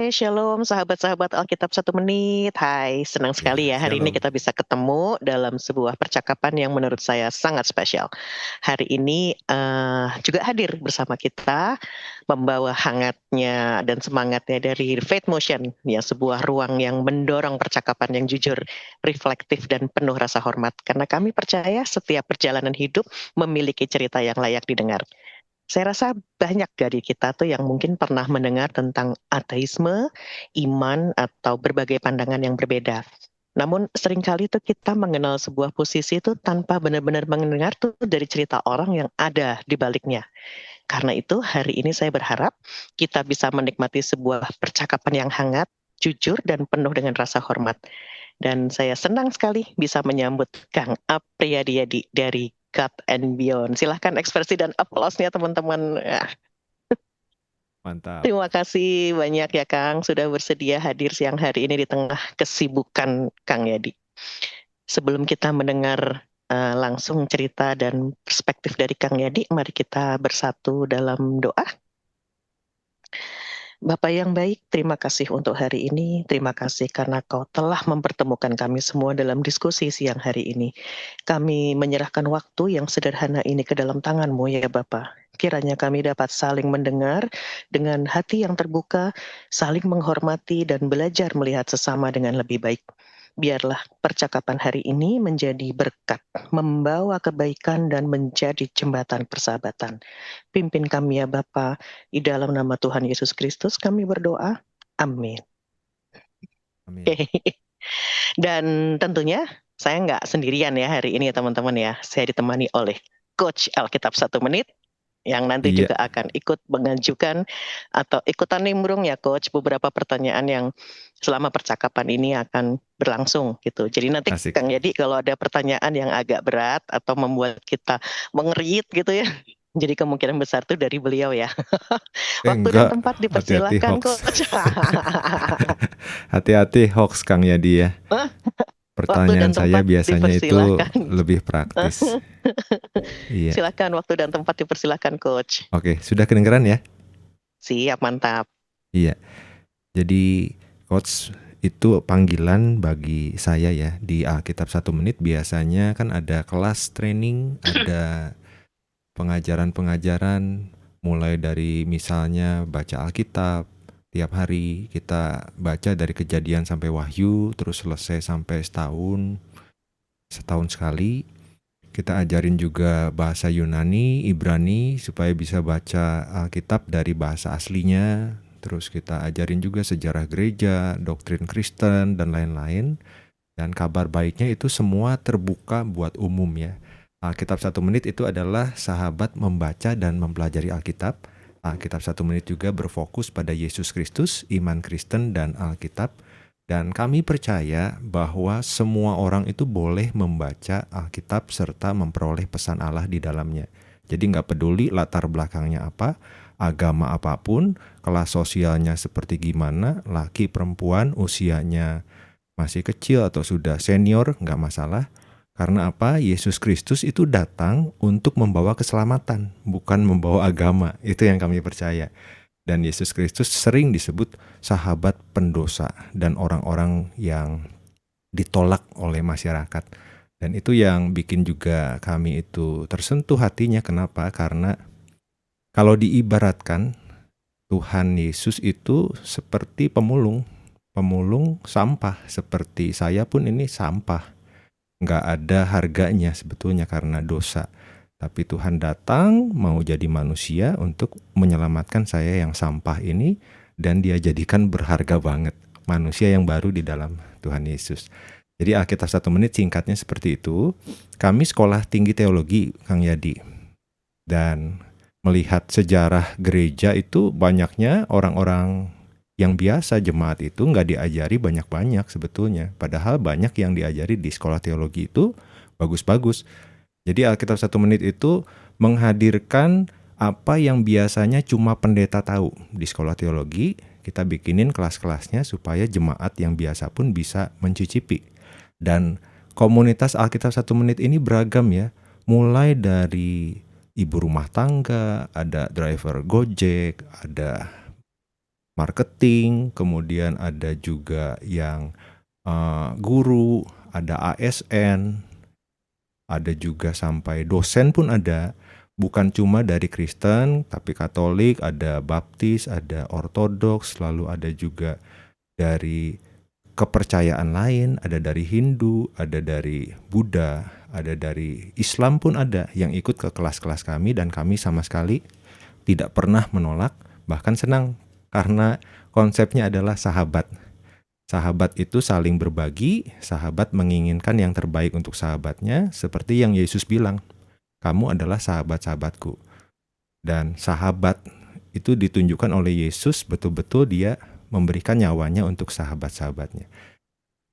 Shalom sahabat-sahabat Alkitab 1 menit. Hai, senang sekali Ya, ya hari ini shalom. kita bisa ketemu dalam sebuah percakapan yang menurut saya sangat spesial. Hari ini juga hadir bersama kita membawa hangatnya dan semangatnya dari Faith Motion, ya sebuah ruang yang mendorong percakapan yang jujur, reflektif dan penuh rasa hormat. Karena kami percaya setiap perjalanan hidup memiliki cerita yang layak didengar. Saya rasa banyak dari kita tuh yang mungkin pernah mendengar tentang ateisme, iman, atau berbagai pandangan yang berbeda. Namun seringkali tuh kita mengenal sebuah posisi itu tanpa benar-benar mendengar tuh dari cerita orang yang ada di baliknya. Karena itu hari ini saya berharap kita bisa menikmati sebuah percakapan yang hangat, jujur, dan penuh dengan rasa hormat. Dan saya senang sekali bisa menyambut Kang Apriyadi dari God and Beyond. Silahkan ekspresi dan aplausnya teman-teman. Ya, Mantap. terima kasih banyak ya Kang sudah bersedia hadir siang hari ini di tengah kesibukan Kang Yadi. Sebelum kita mendengar langsung cerita dan perspektif dari Kang Yadi, mari kita bersatu dalam doa. Bapak yang baik, terima kasih untuk hari ini. Terima kasih karena Kau telah mempertemukan kami semua dalam diskusi siang hari ini. Kami menyerahkan waktu yang sederhana ini ke dalam tangan-Mu ya Bapak. Kiranya kami dapat saling mendengar dengan hati yang terbuka, saling menghormati dan belajar melihat sesama dengan lebih baik. Biarlah percakapan hari ini menjadi berkat, membawa kebaikan dan menjadi jembatan persahabatan. Pimpin kami ya Bapa, di dalam nama Tuhan Yesus Kristus kami berdoa. Amin. Amin. Dan tentunya saya nggak sendirian ya hari ini ya teman-teman ya. Saya ditemani oleh Coach Alkitab 1 Menit yang nanti Iya, juga akan ikut mengajukan atau ikutan nimbrung ya Coach beberapa pertanyaan yang selama percakapan ini akan berlangsung gitu. Jadi nanti asik. Kang Yadi kalau ada pertanyaan yang agak berat atau membuat kita mengerit gitu ya. Jadi kemungkinan besar tuh dari beliau ya. Waktu dan Enggak, tempat hati-hati dipersilahkan hoax. Coach. Hati-hati hoax Kang Yadi ya. Waktu dan Pertanyaan saya tempat biasanya itu dipersilahkan. lebih praktis. Iya. Silakan waktu dan tempat dipersilahkan Coach. Oke, sudah kedengeran ya? Siap, mantap. Iya. Jadi coach itu panggilan bagi saya ya di Alkitab 1 Menit biasanya kan ada kelas training, ada pengajaran-pengajaran mulai dari misalnya baca Alkitab tiap hari kita baca dari Kejadian sampai Wahyu terus selesai sampai setahun sekali. Kita ajarin juga bahasa Yunani, Ibrani supaya bisa baca Alkitab dari bahasa aslinya. Terus kita ajarin juga sejarah gereja, doktrin Kristen dan lain-lain. Dan kabar baiknya itu semua terbuka buat umum ya. Alkitab 1 Menit itu adalah sahabat membaca dan mempelajari Alkitab. Alkitab 1 Menit juga berfokus pada Yesus Kristus, iman Kristen, dan Alkitab. Dan kami percaya bahwa semua orang itu boleh membaca Alkitab serta memperoleh pesan Allah di dalamnya. Jadi nggak peduli latar belakangnya apa, agama apapun, kelas sosialnya seperti gimana, laki perempuan, usianya masih kecil atau sudah senior, nggak masalah. Karena apa? Yesus Kristus itu datang untuk membawa keselamatan, bukan membawa agama. Itu yang kami percaya. Dan Yesus Kristus sering disebut sahabat pendosa dan orang-orang yang ditolak oleh masyarakat. Dan itu yang bikin juga kami itu tersentuh hatinya. Kenapa? Karena kalau diibaratkan Tuhan Yesus itu seperti pemulung. Pemulung sampah, seperti saya pun ini sampah. Nggak ada harganya sebetulnya karena dosa. Tapi Tuhan datang mau jadi manusia untuk menyelamatkan saya yang sampah ini dan dia jadikan berharga banget. Manusia yang baru di dalam Tuhan Yesus. Jadi Alkitab 1 Menit singkatnya seperti itu. Kami sekolah tinggi teologi Kang Yadi. Dan melihat sejarah gereja itu banyaknya orang-orang yang biasa jemaat itu nggak diajari banyak-banyak sebetulnya. Padahal banyak yang diajari di sekolah teologi itu bagus-bagus. Jadi Alkitab 1 Menit itu menghadirkan apa yang biasanya cuma pendeta tahu di sekolah teologi. Kita bikinin kelas-kelasnya supaya jemaat yang biasa pun bisa mencicipi. Dan komunitas Alkitab 1 Menit ini beragam ya. Mulai dari ibu rumah tangga, ada driver Gojek, ada marketing, kemudian ada juga yang guru, ada ASN, ada juga sampai dosen pun ada. Bukan cuma dari Kristen, tapi Katolik, ada Baptis, ada Ortodoks, lalu ada juga dari kepercayaan lain, ada dari Hindu, ada dari Buddha, ada dari Islam pun ada yang ikut ke kelas-kelas kami, dan kami sama sekali tidak pernah menolak, bahkan senang karena konsepnya adalah sahabat. Sahabat itu saling berbagi, sahabat menginginkan yang terbaik untuk sahabatnya, seperti yang Yesus bilang, kamu adalah sahabat-sahabatku. Dan sahabat itu ditunjukkan oleh Yesus, betul-betul dia memberikan nyawanya untuk sahabat-sahabatnya.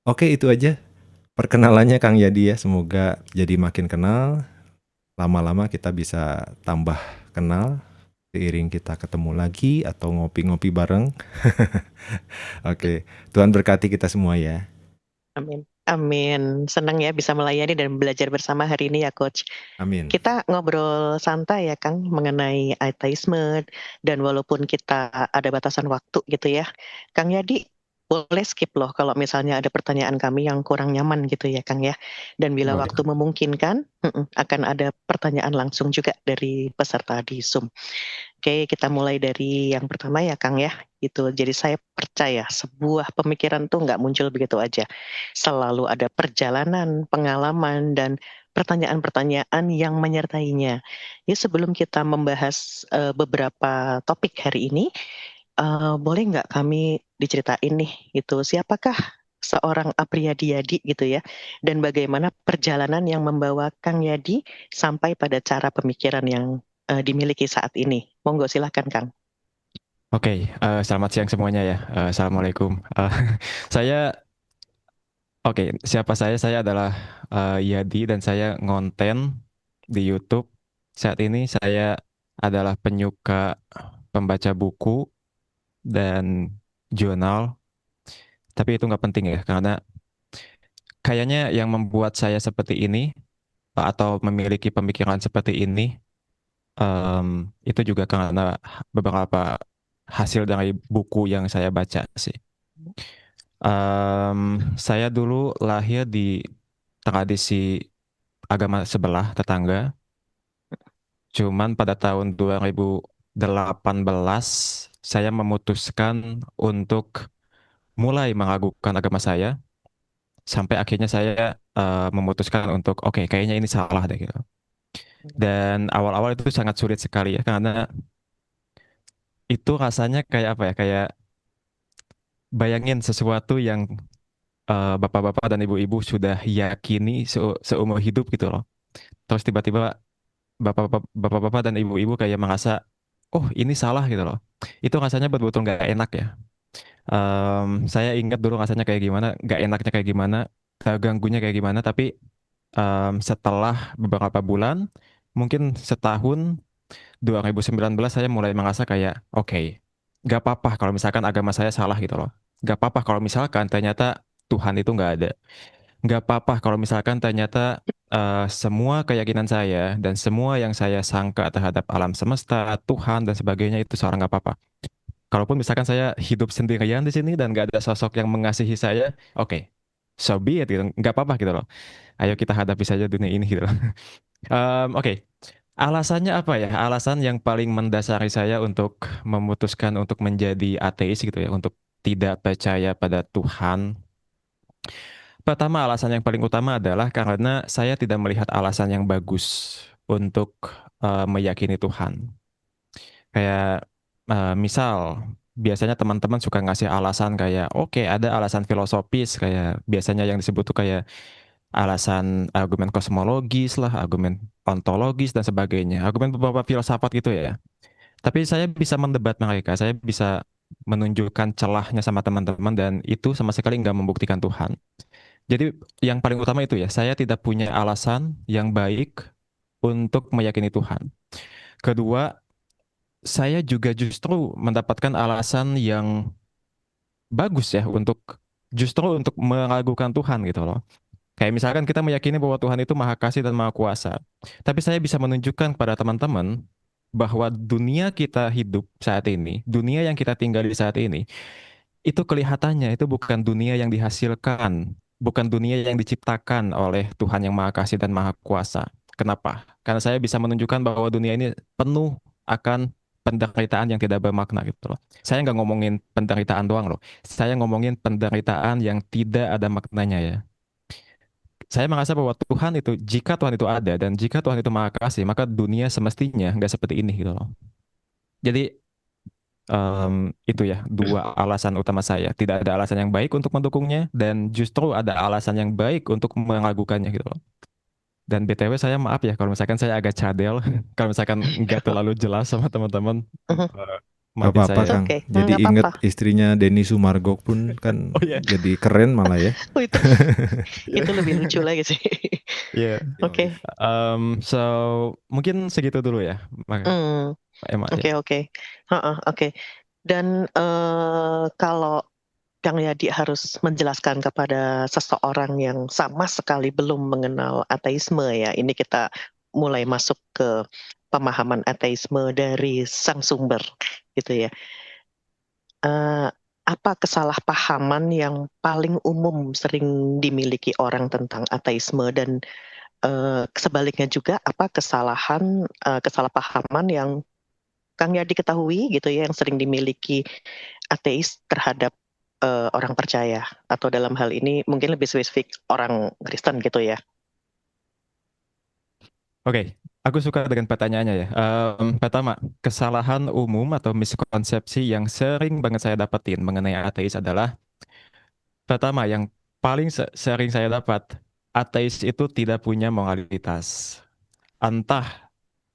Oke, itu aja perkenalannya Kang Yadi ya. Semoga jadi makin kenal. Lama-lama kita bisa tambah kenal seiring kita ketemu lagi atau ngopi-ngopi bareng. Oke, Tuhan berkati kita semua ya. Amin. Amin. Senang ya bisa melayani dan belajar bersama hari ini ya, Coach. Amin. Kita ngobrol santai ya, Kang, mengenai ateisme, dan walaupun kita ada batasan waktu gitu ya, Kang Yadi boleh skip loh kalau misalnya ada pertanyaan kami yang kurang nyaman gitu ya, Kang ya. Dan bila Boleh. waktu memungkinkan, akan ada pertanyaan langsung juga dari peserta di Zoom. Oke, kita mulai dari yang pertama ya, Kang ya. Gitu. Jadi saya percaya sebuah pemikiran tuh nggak muncul begitu aja. Selalu ada perjalanan, pengalaman, dan pertanyaan-pertanyaan yang menyertainya. Ya, sebelum kita membahas beberapa topik hari ini, boleh nggak kami diceritain nih, gitu, siapakah seorang Apriyadi Yadi gitu ya, dan bagaimana perjalanan yang membawa Kang Yadi sampai pada cara pemikiran yang dimiliki saat ini. Monggo silahkan Kang. Oke, selamat siang semuanya ya. Assalamualaikum. Saya, siapa saya? Saya adalah Yadi dan saya ngonten di YouTube. Saat ini saya adalah penyuka pembaca buku dan jurnal. Tapi itu nggak penting ya, karena kayaknya yang membuat saya seperti ini atau memiliki pemikiran seperti ini itu juga karena beberapa hasil dari buku yang saya baca sih. Saya dulu lahir di tradisi agama sebelah tetangga. Cuman pada tahun 2018 saya memutuskan untuk mulai meragukan agama saya sampai akhirnya saya memutuskan untuk oke, kayaknya ini salah deh gitu. Dan awal-awal itu sangat sulit sekali ya karena itu rasanya kayak apa ya? Kayak bayangin sesuatu yang bapak-bapak dan ibu-ibu sudah yakini seumur hidup gitu loh. Terus tiba-tiba bapak-bapak dan ibu-ibu kayak merasa, oh ini salah gitu loh. Itu rasanya betul-betul nggak enak ya. Saya ingat dulu rasanya kayak gimana, nggak enaknya kayak gimana, ganggunya kayak gimana. Tapi setelah beberapa bulan, mungkin setahun, 2019 saya mulai merasa kayak, oke, nggak apa-apa kalau misalkan agama saya salah gitu loh. Nggak apa-apa kalau misalkan ternyata Tuhan itu nggak ada. Nggak apa-apa kalau misalkan ternyata semua keyakinan saya dan semua yang saya sangka terhadap alam semesta, Tuhan dan sebagainya itu salah, nggak apa-apa. Kalaupun misalkan saya hidup sendirian di sini dan nggak ada sosok yang mengasihi saya, oke, so be it gitu, nggak apa-apa gitu loh. Ayo kita hadapi saja dunia ini gitu loh. Oke, alasannya apa ya? Alasan yang paling mendasari saya untuk memutuskan untuk menjadi ateis gitu ya, untuk tidak percaya pada Tuhan. Pertama, alasan yang paling utama adalah karena saya tidak melihat alasan yang bagus untuk meyakini Tuhan. Kayak misal, biasanya teman-teman suka ngasih alasan kayak, oke, ada alasan filosofis, kayak biasanya yang disebut tuh kayak alasan argumen kosmologis lah, argumen ontologis dan sebagainya, argumen beberapa filsafat gitu ya. Tapi saya bisa mendebat mereka, saya bisa menunjukkan celahnya sama teman-teman dan itu sama sekali nggak membuktikan Tuhan. Jadi yang paling utama itu ya, saya tidak punya alasan yang baik untuk meyakini Tuhan. Kedua, saya juga justru mendapatkan alasan yang bagus ya untuk justru untuk meragukan Tuhan gitu loh. Kayak misalkan kita meyakini bahwa Tuhan itu maha kasih dan maha kuasa. Tapi saya bisa menunjukkan kepada teman-teman bahwa dunia kita hidup saat ini, dunia yang kita tinggal di saat ini, itu kelihatannya itu bukan dunia yang dihasilkan, bukan dunia yang diciptakan oleh Tuhan yang Maha Kasih dan Maha Kuasa. Kenapa? Karena saya bisa menunjukkan bahwa dunia ini penuh akan penderitaan yang tidak bermakna gitu loh. Saya nggak ngomongin penderitaan doang loh. Saya ngomongin penderitaan yang tidak ada maknanya ya. Saya merasa bahwa Tuhan itu, jika Tuhan itu ada dan jika Tuhan itu Maha Kasih, maka dunia semestinya nggak seperti ini gitu loh. Jadi itu ya dua alasan utama saya. Tidak ada alasan yang baik untuk mendukungnya dan justru ada alasan yang baik untuk meragukannya gitu loh. Dan BTW saya maaf ya kalau misalkan saya agak cadel, kalau misalkan nggak terlalu jelas sama teman-teman, Mhm. Gak maafin apa-apa saya. It's Kang. okay, Jadi nggak inget apa-apa. istrinya Denny Sumargo pun kan Oh iya, jadi keren malah ya. Oh, itu lebih lucu lagi sih. iya. Oke. So mungkin segitu dulu ya, Hmm, Emma ya. oke. Heeh, oke. Dan kalau Kang Yadi harus menjelaskan kepada seseorang yang sama sekali belum mengenal ateisme ya, ini kita mulai masuk ke pemahaman ateisme dari sang sumber gitu ya. Apa kesalahpahaman yang paling umum sering dimiliki orang tentang ateisme dan sebaliknya juga apa kesalahpahaman yang Kang Yadi ketahui gitu ya yang sering dimiliki ateis terhadap orang percaya atau dalam hal ini mungkin lebih spesifik orang Kristen gitu ya. Oke, aku suka dengan pertanyaannya ya. Pertama, kesalahan umum atau miskonsepsi yang sering banget saya dapetin mengenai ateis adalah, pertama, yang paling sering saya dapat, ateis itu tidak punya moralitas. Entah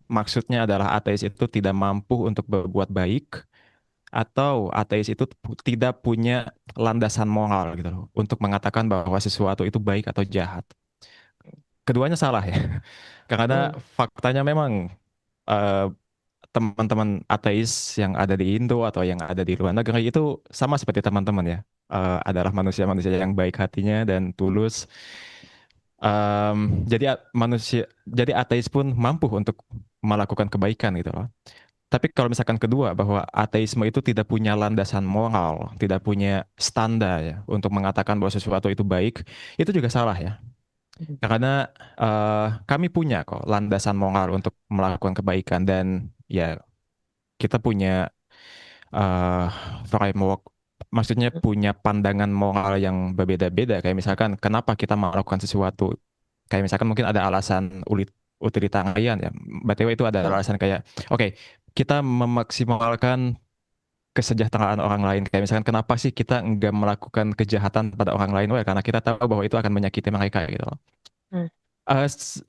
maksudnya adalah ateis itu tidak mampu untuk berbuat baik, atau ateis itu tidak punya landasan moral gitu loh, untuk mengatakan bahwa sesuatu itu baik atau jahat. Keduanya salah ya, karena Hmm, faktanya memang eh, teman-teman ateis yang ada di Indo atau yang ada di luar negeri itu sama seperti teman-teman ya. Adalah manusia-manusia yang baik hatinya dan tulus. Jadi ateis pun mampu untuk melakukan kebaikan gitu loh. Tapi kalau misalkan kedua bahwa ateisme itu tidak punya landasan moral, tidak punya standar ya untuk mengatakan bahwa sesuatu itu baik, itu juga salah ya. Karena kami punya kok landasan moral untuk melakukan kebaikan dan ya kita punya eh framework, maksudnya punya pandangan moral yang berbeda-beda. Kayak misalkan kenapa kita melakukan sesuatu. Kayak misalkan mungkin ada alasan utilitarian ya. BTW itu ada hmm, alasan kayak, oke, kita memaksimalkan kesejahteraan orang lain. Kayak misalkan kenapa sih kita nggak melakukan kejahatan pada orang lain? Well, karena kita tahu bahwa itu akan menyakiti mereka gitu loh. hmm,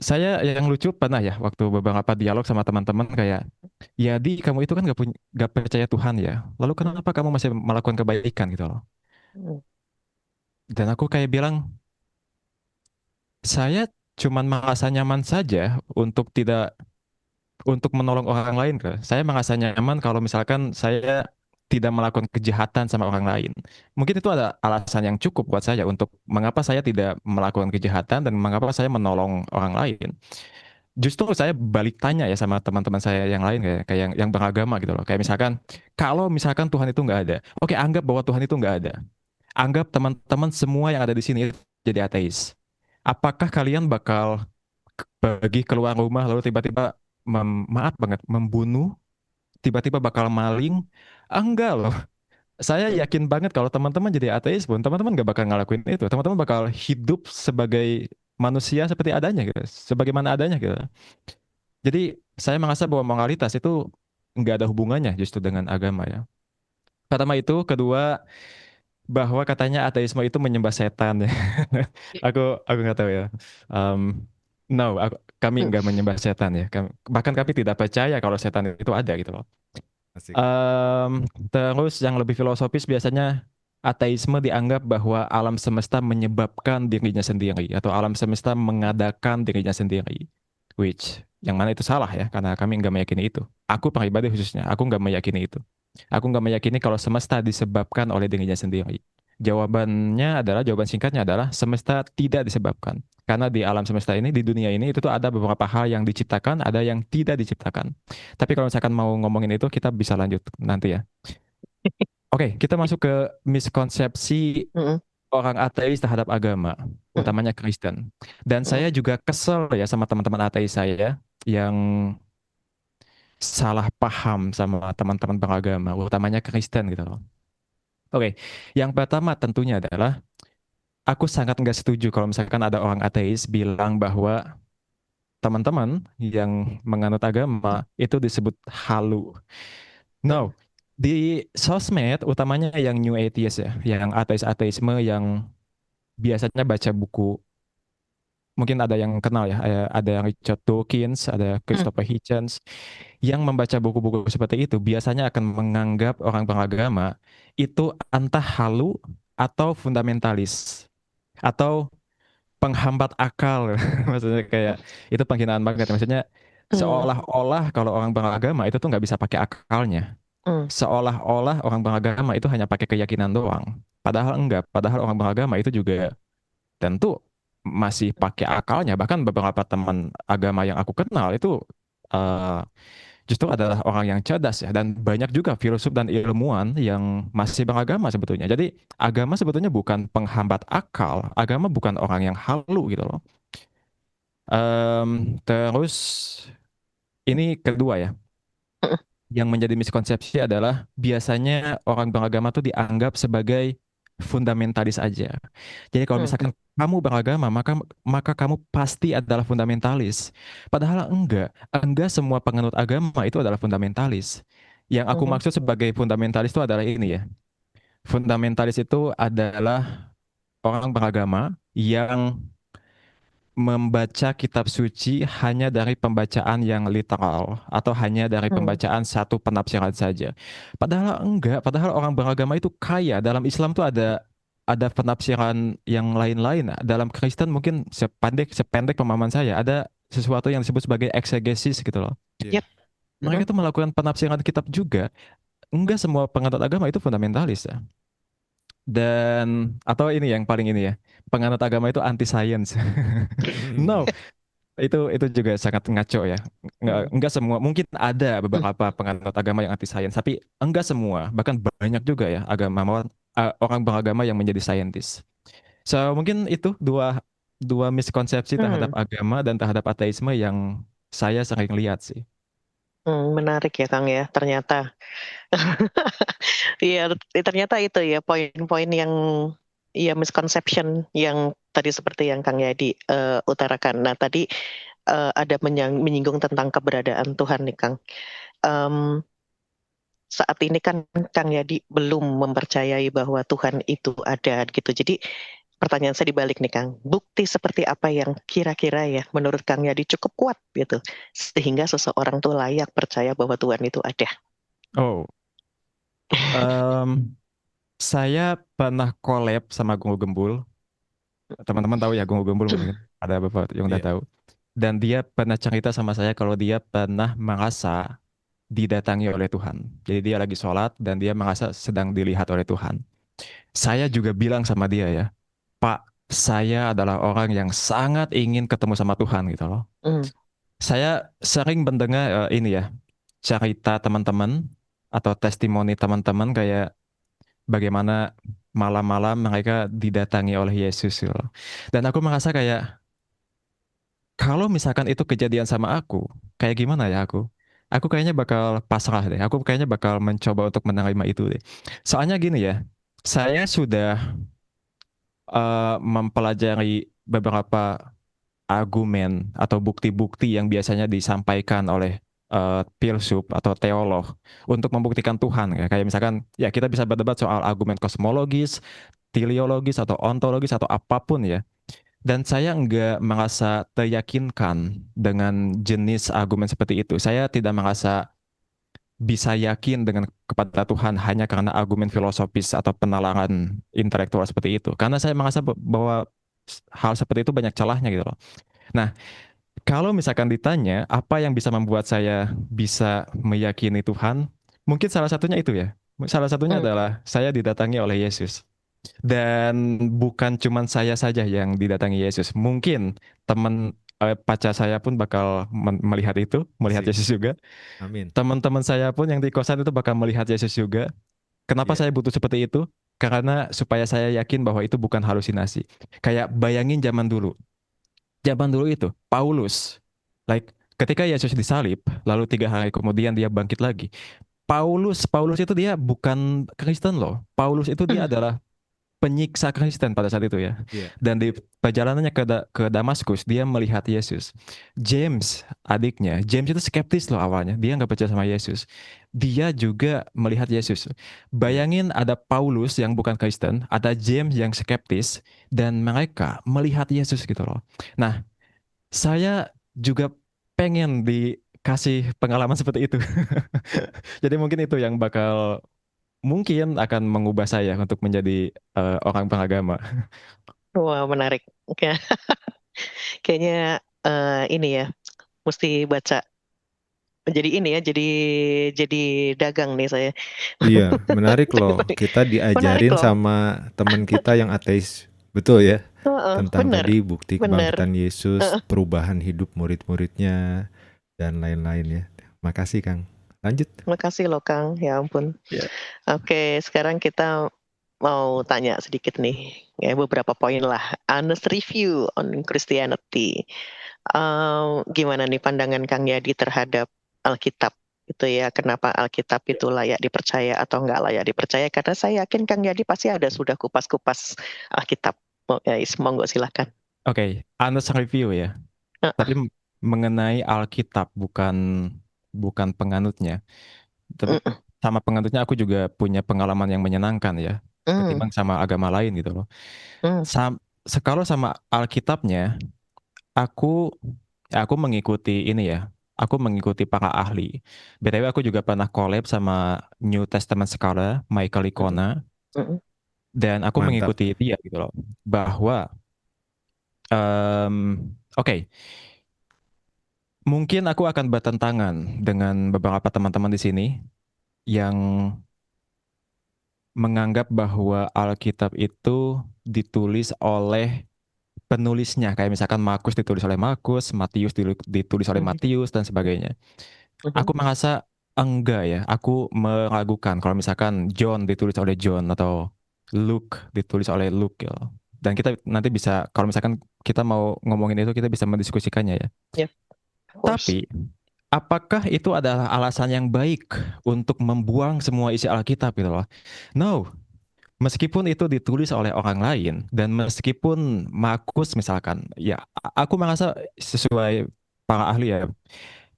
Saya yang lucu pernah ya waktu beberapa dialog sama teman-teman kayak, ya di kamu itu kan gak percaya Tuhan ya, lalu hmm, kenapa kamu masih melakukan kebaikan gitu loh. hmm, Dan aku kayak bilang, saya cuman merasa nyaman saja untuk menolong orang lain kan. Saya merasa nyaman kalau misalkan saya tidak melakukan kejahatan sama orang lain. Mungkin itu ada alasan yang cukup buat saya untuk mengapa saya tidak melakukan kejahatan dan mengapa saya menolong orang lain. Justru saya balik tanya ya sama teman-teman saya yang lain kayak yang beragama gitu loh. Kayak misalkan kalau misalkan Tuhan itu nggak ada, oke anggap bahwa Tuhan itu nggak ada. Anggap teman-teman semua yang ada di sini jadi ateis. Apakah kalian bakal pergi keluar rumah lalu tiba-tiba maaf banget membunuh, tiba-tiba bakal maling? Enggak loh. Saya hmm, yakin banget kalau teman-teman jadi ateis pun teman-teman nggak bakal ngelakuin itu. Teman-teman bakal hidup sebagai manusia seperti adanya gitu, sebagaimana adanya gitu. Jadi saya merasa bahwa moralitas itu nggak ada hubungannya justru dengan agama ya. Pertama itu, kedua bahwa katanya ateisme itu menyembah setan ya. Aku nggak tahu ya. No, kami hmm, nggak menyembah setan ya. Bahkan kami tidak percaya kalau setan itu ada gitu loh. Asik. Terus yang lebih filosofis biasanya ateisme dianggap bahwa alam semesta menyebabkan dirinya sendiri atau alam semesta mengadakan dirinya sendiri. Which yang mana itu salah ya, karena kami nggak meyakini itu. Aku pribadi khususnya, aku nggak meyakini itu. Aku nggak meyakini kalau semesta disebabkan oleh dirinya sendiri. jawaban singkatnya adalah semesta tidak disebabkan. Karena di alam semesta ini, di dunia ini, itu tuh ada beberapa hal yang diciptakan, ada yang tidak diciptakan. Tapi kalau misalkan mau ngomongin itu, kita bisa lanjut nanti ya. Oke, kita masuk ke miskonsepsi Mm-mm. orang ateis terhadap agama, Mm-mm. utamanya Kristen. Dan Mm-mm. saya juga kesel ya sama teman-teman ateis saya yang salah paham sama teman-teman beragama, utamanya Kristen gitu loh. Oke, yang pertama tentunya adalah aku sangat nggak setuju kalau misalkan ada orang ateis bilang bahwa teman-teman yang menganut agama itu disebut halu. Mm-mm. No, di sosmed utamanya yang new atheist ya, yang ateis-ateisme yang biasanya baca buku, mungkin ada yang kenal ya, ada yang Richard Dawkins, ada Mm. Christopher Hitchens, yang membaca buku-buku seperti itu biasanya akan menganggap orang beragama itu entah halu atau fundamentalis atau penghambat akal. Maksudnya kayak itu penghinaan banget. Maksudnya Mm. seolah-olah kalau orang beragama itu tuh nggak bisa pakai akalnya. Mm. Seolah-olah orang beragama itu hanya pakai keyakinan doang. Padahal enggak. Padahal orang beragama itu juga tentu masih pakai akalnya. Bahkan beberapa teman agama yang aku kenal itu eh, justru adalah orang yang cerdas ya. Dan banyak juga filsuf dan ilmuwan yang masih beragama sebetulnya. Jadi agama sebetulnya bukan penghambat akal. Agama bukan orang yang halu gitu loh. Terus ini kedua ya, Mm. yang menjadi miskonsepsi adalah biasanya orang beragama tuh dianggap sebagai fundamentalis aja. Jadi kalau Mm. misalkan kamu beragama, maka maka kamu pasti adalah fundamentalis. Padahal enggak semua penganut agama itu adalah fundamentalis. Yang aku Mhm. maksud sebagai fundamentalis itu adalah ini ya. Fundamentalis itu adalah orang beragama yang membaca kitab suci hanya dari pembacaan yang literal atau hanya dari Mm. pembacaan satu penafsiran saja. Padahal enggak, padahal orang beragama itu kaya. Dalam Islam tuh ada penafsiran yang lain-lain. Dalam Kristen mungkin sependek pemahaman saya ada sesuatu yang disebut sebagai eksegesis gitu loh. Iya. Yep. Mm. Mereka tuh melakukan penafsiran kitab juga. Enggak semua penganut agama itu fundamentalis ya. Dan atau ini yang paling ini ya, penganut agama itu anti science. No, itu juga sangat ngaco ya. Mm. Enggak semua, mungkin ada beberapa penganut agama yang anti sains, tapi enggak semua. Bahkan banyak juga ya orang beragama yang menjadi saintis. So mungkin itu dua dua miskonsepsi terhadap Mm. agama dan terhadap ateisme yang saya sering lihat sih. Menarik ya Kang ya, ternyata. Iya, ternyata itu ya poin-poin yang ya misconception yang tadi seperti yang Kang Yadi utarakan. Nah, tadi ada menyinggung tentang keberadaan Tuhan nih Kang. Em, saat ini kan Kang Yadi belum mempercayai bahwa Tuhan itu ada gitu. Jadi pertanyaan saya dibalik nih Kang. Bukti seperti apa yang kira-kira ya menurut Kang Yadi cukup kuat gitu sehingga seseorang tuh layak percaya bahwa Tuhan itu ada. Oh, em, saya pernah collab sama Gunggu Gembul. Teman-teman tahu ya Gunggu Gembul mungkin ada beberapa yang udah Iya. tahu. Dan dia pernah cerita sama saya kalau dia pernah merasa didatangi oleh Tuhan. Jadi dia lagi sholat dan dia merasa sedang dilihat oleh Tuhan. Saya juga bilang sama dia ya, Pak, saya adalah orang yang sangat ingin ketemu sama Tuhan gitu loh. Mm. Saya sering mendengar ini ya, cerita teman-teman atau testimoni teman-teman kayak bagaimana malam-malam mereka didatangi oleh Yesus gitu loh. Dan aku merasa kayak kalau misalkan itu kejadian sama aku, kayak gimana ya aku? Aku kayaknya bakal pasrah deh. Aku kayaknya bakal mencoba untuk menerima itu deh. Soalnya gini ya, saya sudah mempelajari beberapa argumen atau bukti-bukti yang biasanya disampaikan oleh filsuf atau teolog untuk membuktikan Tuhan ya. Kayak misalkan ya kita bisa berdebat soal argumen kosmologis, teleologis atau ontologis atau apapun ya. Dan saya nggak merasa teryakinkan dengan jenis argumen seperti itu. Saya tidak merasa bisa yakin dengan kepada Tuhan hanya karena argumen filosofis atau penalaran intelektual seperti itu. Karena saya merasa bahwa hal seperti itu banyak celahnya gitu loh. Nah, kalau misalkan ditanya apa yang bisa membuat saya bisa meyakini Tuhan, mungkin salah satunya itu ya. Salah satunya Mm. adalah saya didatangi oleh Yesus. Dan bukan cuman saya saja yang didatangi Yesus. Mungkin teman pacar saya pun bakal melihat itu, melihat Sip. Yesus juga. Amin. Teman-teman saya pun yang di kosan itu bakal melihat Yesus juga. Kenapa Iya. saya butuh seperti itu? Karena supaya saya yakin bahwa itu bukan halusinasi. Kayak bayangin zaman dulu. Zaman dulu itu Paulus, like ketika Yesus disalib, lalu 3 hari kemudian dia bangkit lagi. Paulus itu dia bukan Kristen loh. Paulus itu dia adalah penyiksa Kristen pada saat itu ya. Iya. Dan di perjalanannya ke Damaskus, dia melihat Yesus. James, adiknya, James itu skeptis loh awalnya. Dia nggak percaya sama Yesus. Dia juga melihat Yesus. Iya. Bayangin ada Paulus yang bukan Kristen, ada James yang skeptis, dan mereka melihat Yesus gitu loh. Nah, saya juga pengen dikasih pengalaman seperti itu. Jadi mungkin itu yang bakal mungkin akan mengubah saya untuk menjadi orang beragama. Wah, menarik. Oke. Kayaknya ini ya, mesti baca. Jadi ini ya, jadi dagang nih saya. Iya, menarik loh. Kita Menarik diajarin loh. sama teman kita yang ateis. Betul ya? Heeh, Tentang bener, tadi bukti bener. kebangkitan Yesus, Heeh. perubahan hidup murid-muridnya, dan lain-lain ya. Makasih, Kang. Lanjut. Makasih loh Kang, ya ampun. Ya. Oke, sekarang kita mau tanya sedikit nih, ya beberapa poin lah. Honest review on Christianity. Gimana nih pandangan Kang Yadi terhadap Alkitab gitu ya? Kenapa Alkitab itu layak dipercaya atau nggak layak dipercaya? Karena saya yakin Kang Yadi pasti ada sudah kupas-kupas Alkitab. Monggo silakan. Oke, honest review ya. Heeh. Tapi mengenai Alkitab bukan penganutnya. Tapi Mm, sama penganutnya aku juga punya pengalaman yang menyenangkan ya, mm, ketimbang sama agama lain gitu loh. mm, Kalau sama Alkitabnya, aku aku mengikuti ini ya. Aku mengikuti para ahli. BTW aku juga pernah collab sama New Testament Scholar Michael mm, Licona, mm, dan aku Mantap. mengikuti dia gitu loh. Bahwa oke, mungkin aku akan bertentangan dengan beberapa teman-teman di sini yang menganggap bahwa Alkitab itu ditulis oleh penulisnya, kayak misalkan Markus ditulis oleh Markus, Matius ditulis oleh mm, Matius dan sebagainya. mm, Aku merasa enggak ya, aku meragukan kalau misalkan John ditulis oleh John atau Luke ditulis oleh Luke ya. Dan kita nanti bisa, kalau misalkan kita mau ngomongin itu, kita bisa mendiskusikannya ya. yeah, of course. Tapi apakah itu adalah alasan yang baik untuk membuang semua isi Alkitab gitu loh? No. Meskipun itu ditulis oleh orang lain dan meskipun Markus misalkan, ya aku merasa sesuai para ahli ya,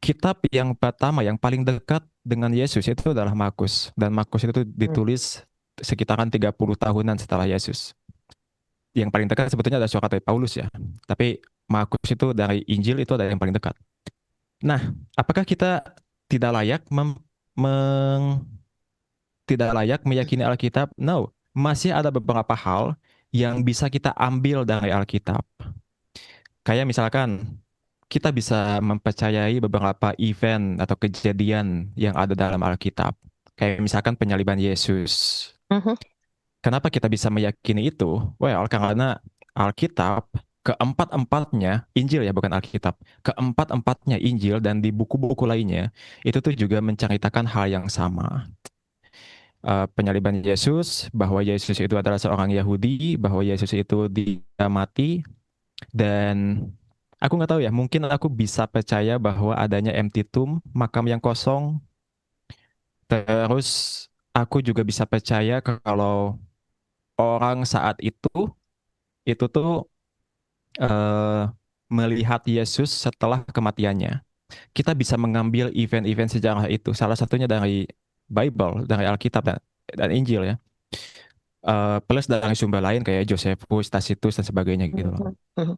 kitab yang pertama yang paling dekat dengan Yesus itu adalah Markus, dan Markus itu Mm, ditulis sekitaran 30 tahunan setelah Yesus. Yang paling dekat sebetulnya ada surat dari Paulus ya, tapi Markus itu dari Injil itu ada yang paling dekat. Nah, apakah kita tidak layak tidak layak meyakini Alkitab? No, masih ada beberapa hal yang bisa kita ambil dari Alkitab. Kayak misalkan kita bisa mempercayai beberapa event atau kejadian yang ada dalam Alkitab. Kayak misalkan penyaliban Yesus. mhm, Kenapa kita bisa meyakini itu? Well, karena Alkitab keempat-empatnya, Injil ya bukan Alkitab, keempat-empatnya Injil dan di buku-buku lainnya, itu tuh juga menceritakan hal yang sama. Penyaliban Yesus, bahwa Yesus itu adalah seorang Yahudi, bahwa Yesus itu dia mati, dan aku nggak tahu ya, mungkin aku bisa percaya bahwa adanya empty tomb, makam yang kosong. Terus aku juga bisa percaya kalau orang saat itu tuh eh, melihat Yesus setelah kematiannya. Kita bisa mengambil event-event sejarah itu, salah satunya dari Bible, dari Alkitab dan Injil ya. Plus dari sumber lain kayak Josephus, Tacitus dan sebagainya gitu loh. mhm, mhm,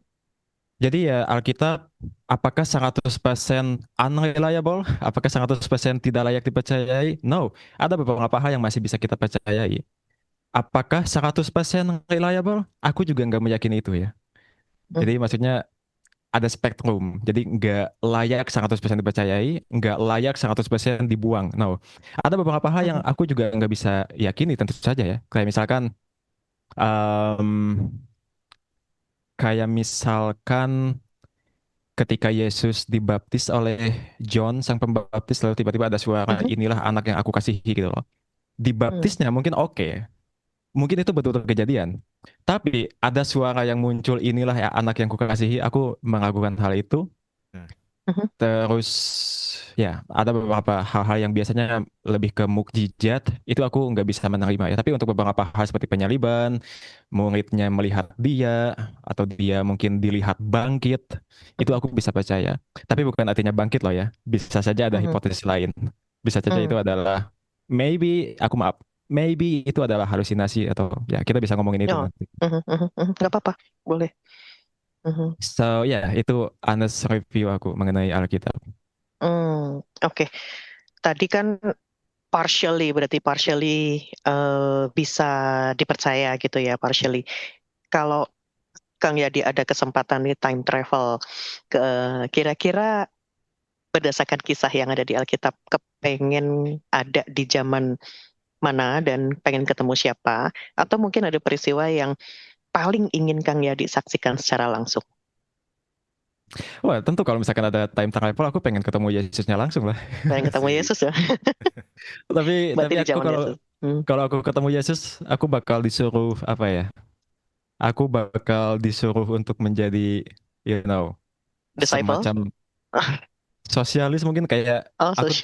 Jadi ya Alkitab apakah 100% unreliable? Apakah 100% tidak layak dipercayai? No, ada beberapa hal yang masih bisa kita percayai. Apakah 100% reliable? Aku juga nggak meyakini itu ya. mhm, Jadi maksudnya ada spektrum. Jadi nggak layak 100% dipercayai, nggak layak 100% dibuang. No, ada beberapa hal yang mhm, aku juga nggak bisa yakini tentu saja ya. Kayak misalkan Em, Kayak misalkan ketika Yesus dibaptis oleh John sang pembaptis, lalu tiba-tiba ada suara, Mhm, inilah anak yang aku kasihi gitu loh. hmm, Dibaptisnya mungkin oke, mungkin itu betul-betul kejadian. Tapi ada suara yang muncul, inilah ya anak yang kukasihi, aku meragukan hal itu. Nah, mhm, Terus ya ada beberapa hal-hal yang biasanya lebih ke mukjizat, itu aku nggak bisa menerima ya. Tapi untuk beberapa hal seperti penyaliban, muridnya melihat dia, atau dia mungkin dilihat bangkit, itu mhm, aku bisa percaya. Tapi bukan artinya bangkit loh ya. Bisa saja ada mhm, hipotesis lain. Bisa saja hmm, itu adalah maybe itu adalah halusinasi, atau ya kita bisa ngomongin itu oh, nanti. nggak apa-apa, boleh. Mhm, So ya itu honest review aku mengenai Alkitab. oke. Tadi kan partially bisa dipercaya gitu ya, partially. Kalau Kang Yadi ada kesempatan nih time travel ke kira-kira berdasarkan kisah yang ada di Alkitab, kepengen ada di zaman mana dan pengen ketemu siapa, atau mungkin ada peristiwa yang paling ingin Kang Yadi saksikan secara langsung. Wah, tentu kalau misalkan ada time travel, aku pengen ketemu Yesusnya langsung lah. Pengen ketemu sih. Yesus ya, Tapi berarti di aku zaman kalau Yesus. Hmm. kalau aku ketemu Yesus, aku bakal disuruh apa ya? Aku bakal disuruh untuk menjadi, you know, Disciple? semacam sosialis mungkin kayak Oh, aku sus.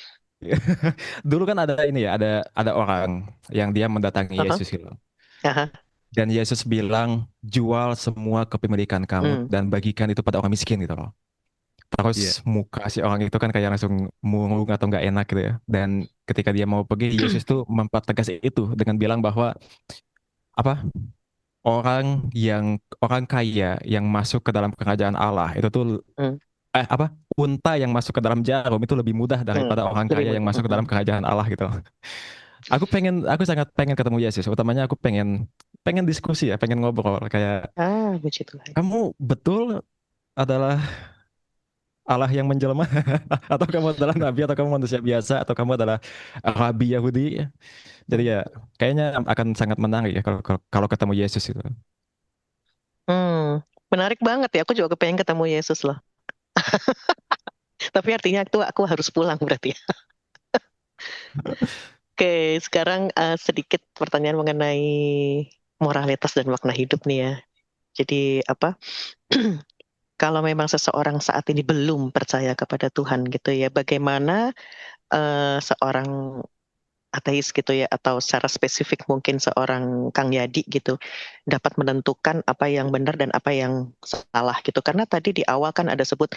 dulu kan ada ini ya, ada orang yang dia mendatangi Aha, Yesus gitu. aha, Dan Yesus bilang, jual semua kepemilikan kamu hmm, dan bagikan itu pada orang miskin gitu loh. Iya. Terus muka si orang itu kan kayak langsung murung atau nggak enak gitu ya. Dan ketika dia mau pergi, Yesus tuh mempertegas itu dengan bilang bahwa apa orang kaya yang masuk ke dalam kerajaan Allah itu tuh hmm, apa unta yang masuk ke dalam jarum itu lebih mudah hmm. daripada orang Lebih kaya yang mudah. masuk ke dalam kerajaan Allah gitu. Aku sangat pengen ketemu Yesus. Utamanya aku pengen pengen diskusi ya, pengen ngobrol kayak Ah, puji Tuhan. kamu betul adalah Allah yang menjelma atau kamu adalah nabi atau kamu manusia biasa atau kamu adalah rabi Yahudi. Jadi Hmm. ya kayaknya akan sangat menarik ya kalau kalau kalau ketemu Yesus itu. Hmm, menarik banget ya. Aku juga kepengen ketemu Yesus loh. Tapi artinya itu aku harus pulang berarti ya. Oke, sekarang sedikit pertanyaan mengenai moralitas dan makna hidup nih ya. Jadi apa? Kalau memang seseorang saat ini belum percaya kepada Tuhan gitu ya, bagaimana seorang ateis gitu ya, atau secara spesifik mungkin seorang Kang Yadi gitu, dapat menentukan apa yang benar dan apa yang salah gitu. Karena tadi di awal kan ada sebut,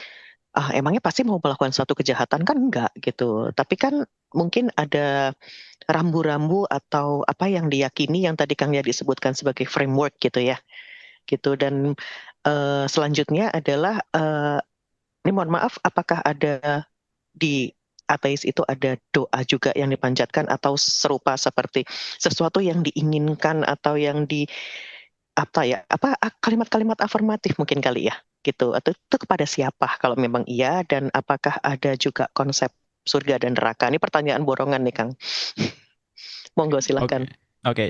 emangnya pasti mau melakukan suatu kejahatan kan enggak gitu. Tapi kan mungkin ada rambu-rambu atau apa yang diyakini yang tadi Kang Yadi sebutkan sebagai framework gitu ya, gitu. Dan selanjutnya adalah ini mohon maaf, apakah ada di ateis itu ada doa juga yang dipanjatkan atau serupa seperti sesuatu yang diinginkan atau yang di apa ya, apa kalimat-kalimat afirmatif mungkin kali ya gitu, atau itu kepada siapa kalau memang iya, dan apakah ada juga konsep surga dan neraka? Ini pertanyaan borongan nih Kang. Monggo Oke, silahkan. oke.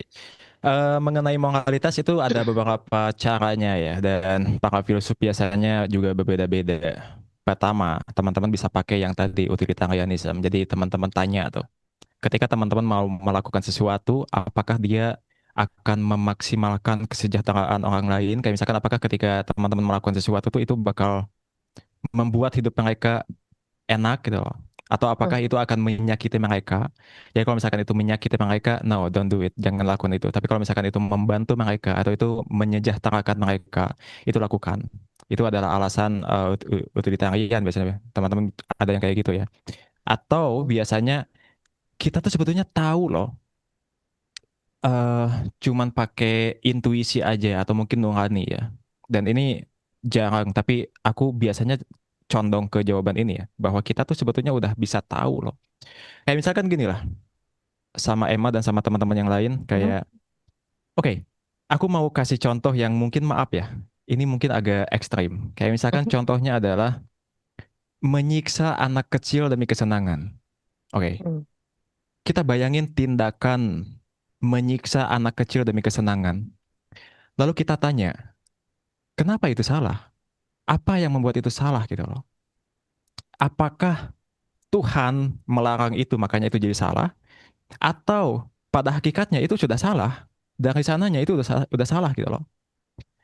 Mengenai moralitas itu ada beberapa caranya ya, dan para filsuf biasanya juga berbeda-beda. Pertama, teman-teman bisa pakai yang tadi utilitarianism. Jadi teman-teman tanya tuh, ketika teman-teman mau melakukan sesuatu, apakah dia akan memaksimalkan kesejahteraan orang lain? Kayak misalkan apakah ketika teman-teman melakukan sesuatu tuh itu bakal membuat hidup mereka enak gitu loh. Atau Hmm, apakah itu akan menyakiti mereka? Ya kalau misalkan itu menyakiti mereka, no, don't do it. Jangan lakukan itu. Tapi kalau misalkan itu membantu mereka atau itu menyejahterakan mereka, itu lakukan. Itu adalah alasan utilitarian biasanya. Teman-teman ada yang kayak gitu ya. Atau hmm, biasanya kita tuh sebetulnya tahu loh, eh cuman pakai intuisi aja atau mungkin nurani ya. Dan ini jarang, tapi aku biasanya condong ke jawaban ini ya, bahwa kita tuh sebetulnya udah bisa tahu loh. Kayak misalkan gini lah, sama Emma dan sama teman-teman yang lain, hmm, kayak, oke, aku mau kasih contoh yang mungkin maaf ya, ini mungkin agak ekstrim. Kayak misalkan hmm, contohnya adalah menyiksa anak kecil demi kesenangan. Oke, hmm, kita bayangin tindakan menyiksa anak kecil demi kesenangan. Lalu kita tanya, kenapa itu salah? Apa yang membuat itu salah gitu loh? Apakah Tuhan melarang itu makanya itu jadi salah? Atau pada hakikatnya itu sudah salah? Dari sananya itu udah salah gitu loh.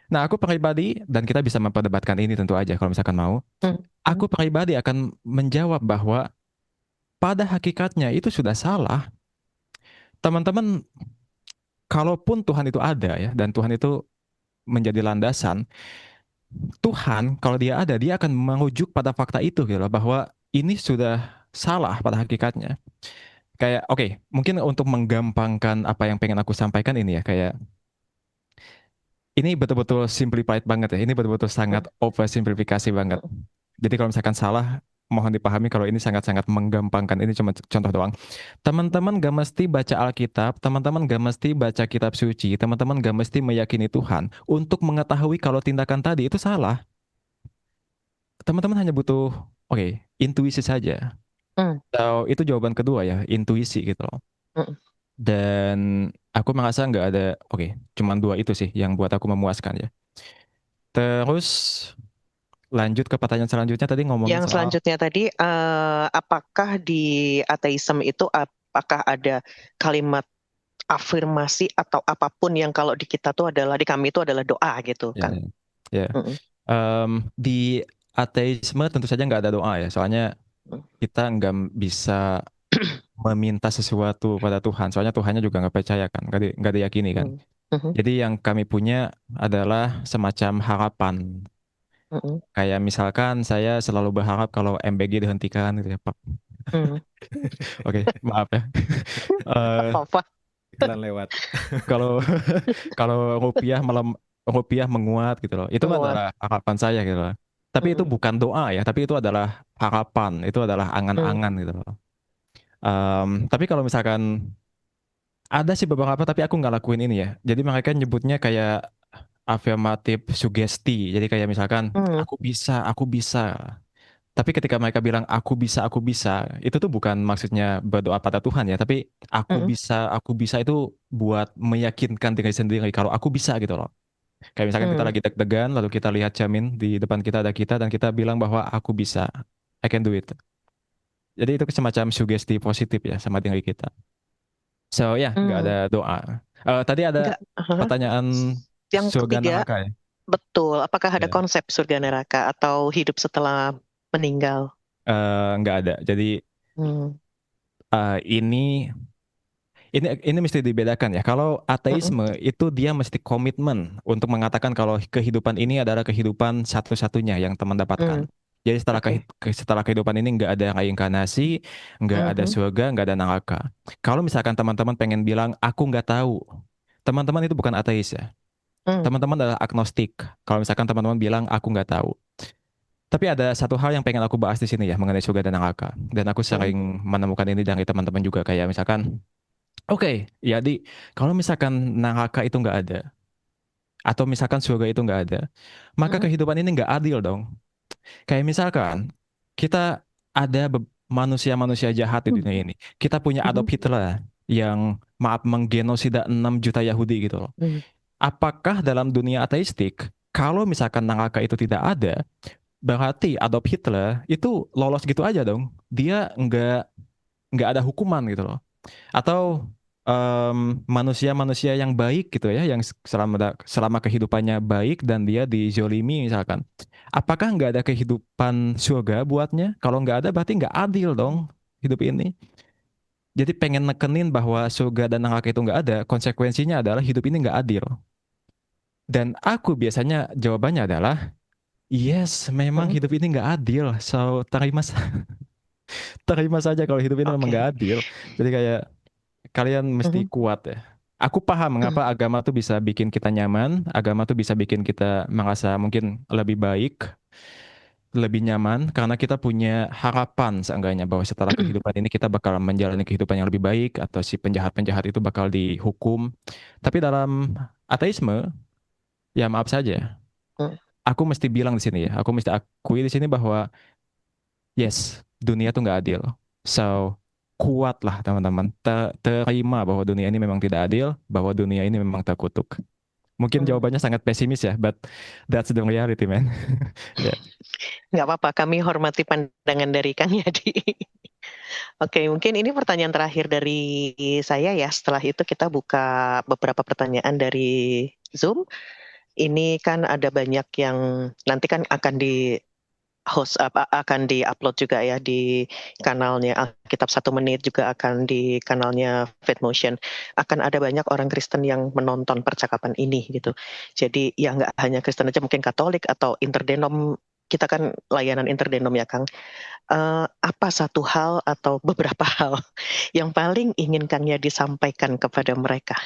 Nah, aku pribadi, dan kita bisa memperdebatkan ini tentu aja kalau misalkan mau. Hmm. Aku pribadi akan menjawab bahwa pada hakikatnya itu sudah salah. Teman-teman, kalaupun Tuhan itu ada ya, dan Tuhan itu menjadi landasan, Tuhan kalau dia ada, dia akan merujuk pada fakta itu gitu loh, bahwa ini sudah salah pada hakikatnya. Kayak, oke, mungkin untuk menggampangkan apa yang pengen aku sampaikan ini ya, kayak, ini betul-betul simplified banget ya, ini betul-betul sangat oversimplifikasi banget. Jadi kalau misalkan salah, mohon dipahami kalau ini sangat-sangat menggampangkan. Ini cuma contoh doang. Teman-teman gak mesti baca Alkitab, teman-teman gak mesti baca kitab suci, teman-teman gak mesti meyakini Tuhan untuk mengetahui kalau tindakan tadi itu salah. Teman-teman hanya butuh, oke, intuisi saja. Hmm. So, itu jawaban kedua ya, intuisi gitu loh. Hmm. Dan aku merasa nggak ada, oke, cuman dua itu sih yang buat aku memuaskan ya. Terus lanjut ke pertanyaan selanjutnya tadi ngomongin Yang soal selanjutnya tadi, apakah di ateisme itu apakah ada kalimat afirmasi atau apapun yang kalau di kita tuh adalah di kami itu adalah doa gitu ya, kan? ya. Mm-mm. Di ateisme tentu saja nggak ada doa ya, soalnya Mm. kita nggak bisa meminta sesuatu pada Tuhan, soalnya Tuhannya juga nggak percaya kan, nggak diyakini kan. Mm. Mhm. Jadi yang kami punya adalah semacam harapan. Mm-mm. Kayak misalkan saya selalu berharap kalau MBG dihentikan gitu ya, Pak. Mm. Oke, maaf ya. Eh, Apa-apa. Iklan lewat. kalau kalau rupiah menguat gitu loh. Itu Menguat. adalah harapan saya gitu loh. Tapi itu Mm. bukan doa ya, tapi itu adalah harapan, itu adalah Mm. angan-angan gitu loh. Tapi kalau misalkan ada sih beberapa, tapi aku nggak lakuin ini ya. Jadi mereka nyebutnya kayak afirmatif sugesti. Jadi kayak misalkan Mm. aku bisa. Tapi ketika mereka bilang aku bisa, itu tuh bukan maksudnya berdoa pada Tuhan ya, tapi Mm. aku bisa itu buat meyakinkan diri sendiri kalau aku bisa gitu loh. Kayak misalkan kita Mm. lagi deg-degan, lalu kita lihat cermin di depan kita ada kita dan kita bilang bahwa aku bisa, I can do it. Jadi itu semacam sugesti positif ya sama diri kita. So ya, nggak ada Mm. doa. Tadi ada Enggak. Aha. pertanyaan Yang surga ketiga, neraka ya? betul. Apakah ada Ya. konsep surga neraka atau hidup setelah meninggal? Nggak ada. Jadi Mm. ini ini mesti dibedakan ya. Kalau Mm-mm. ateisme itu dia mesti komitmen untuk mengatakan kalau kehidupan ini adalah kehidupan satu-satunya yang teman dapatkan. Mm. Jadi Oke. setelah kehidupan ini nggak ada reinkarnasi, nggak ada Mhm. surga, nggak ada neraka. Kalau misalkan teman-teman pengen bilang aku nggak tahu, teman-teman itu bukan ateis ya. Mm. Teman-teman adalah agnostik. Kalau misalkan teman-teman bilang aku nggak tahu. Tapi ada satu hal yang pengen aku bahas di sini ya mengenai surga dan neraka. Dan aku Mm. sering menemukan ini dari teman-teman juga kayak misalkan oke, jadi kalau misalkan neraka itu nggak ada, atau misalkan surga itu nggak ada, maka Mm. kehidupan ini nggak adil dong. Kayak misalkan kita ada manusia-manusia jahat di dunia ini. Kita punya Adolf Mhm. Hitler yang maaf menggenosida 6 juta Yahudi gitu loh. Mm. Apakah dalam dunia ateistik, kalau misalkan neraka itu tidak ada, berarti Adolf Hitler itu lolos gitu aja dong. Dia nggak ada hukuman gitu loh. Atau manusia-manusia yang baik gitu ya, yang selama kehidupannya baik dan dia dizolimi misalkan. Apakah nggak ada kehidupan surga buatnya? Kalau nggak ada berarti nggak adil dong hidup ini. Jadi pengen nekenin bahwa surga dan neraka itu nggak ada, konsekuensinya adalah hidup ini nggak adil. Dan aku biasanya jawabannya adalah, yes, memang Mm. hidup ini nggak adil. So terima saja kalau hidup ini memang nggak Oke. adil. Jadi kayak kalian mesti Mhm. kuat ya. Aku paham mengapa agama tuh bisa bikin kita nyaman, agama tuh bisa bikin kita merasa mungkin lebih baik, lebih nyaman, karena kita punya harapan seenggaknya bahwa setelah kehidupan ini kita bakal menjalani kehidupan yang lebih baik, atau si penjahat-penjahat itu bakal dihukum. Tapi dalam ateisme, ya maaf saja, Mm. aku mesti bilang di sini ya, aku mesti akui di sini bahwa yes, dunia tuh nggak adil. So, kuatlah teman-teman. Terima bahwa dunia ini memang tidak adil, bahwa dunia ini memang terkutuk. Mungkin jawabannya sangat pesimis ya, but that's the reality, man. Ya. Nggak apa-apa, kami hormati pandangan dari Kang Yadi. Oke, mungkin ini pertanyaan terakhir dari saya ya. Setelah itu kita buka beberapa pertanyaan dari Zoom. Ini kan ada banyak yang nanti kan akan akan di-upload juga ya di kanalnya Alkitab 1 Menit, juga akan di kanalnya Faith Motion. Akan ada banyak orang Kristen yang menonton percakapan ini gitu. Jadi ya nggak hanya Kristen aja, mungkin Katolik atau interdenom. Kita kan layanan interdenom ya Kang. Apa satu hal atau beberapa hal yang paling ingin Kang Yadi sampaikan kepada mereka?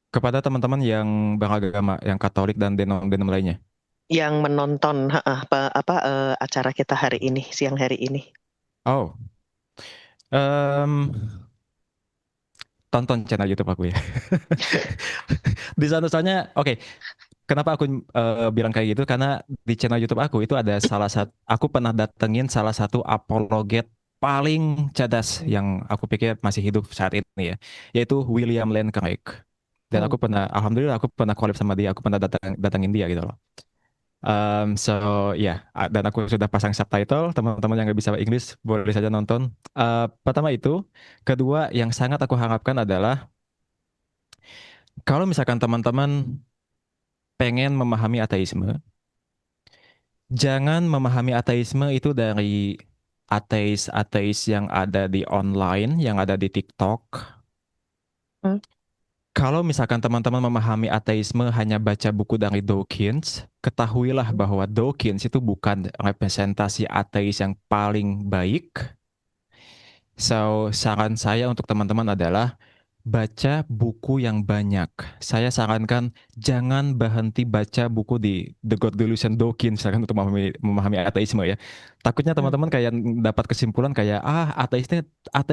Kepada teman-teman yang beragama, yang Katolik dan denom-denom lainnya. Yang menonton acara kita hari ini, siang hari ini. Oh, tonton channel YouTube aku ya. Di sana soalnya, oke. Kenapa aku bilang kayak gitu? Karena di channel YouTube aku itu ada aku pernah datengin salah satu apologet paling cerdas yang aku pikir masih hidup saat ini ya, yaitu William Lane Craig. Dan aku pernah, alhamdulillah aku pernah collab sama dia, aku pernah datengin dia gitu loh. So dan aku sudah pasang subtitle. Teman-teman yang nggak bisa Inggris boleh saja nonton. Pertama itu, kedua yang sangat aku harapkan adalah kalau misalkan teman-teman pengen memahami ateisme, jangan memahami ateisme itu dari ateis-ateis yang ada di online, yang ada di TikTok. Kalau misalkan teman-teman memahami ateisme hanya baca buku dari Dawkins, ketahuilah bahwa Dawkins itu bukan representasi ateis yang paling baik. So, saran saya untuk teman-teman adalah baca buku yang banyak. Saya sarankan jangan berhenti baca buku di The God Delusion Dawkins misalkan untuk memahami ateisme ya. Takutnya teman-teman kayak dapat kesimpulan kayak ateis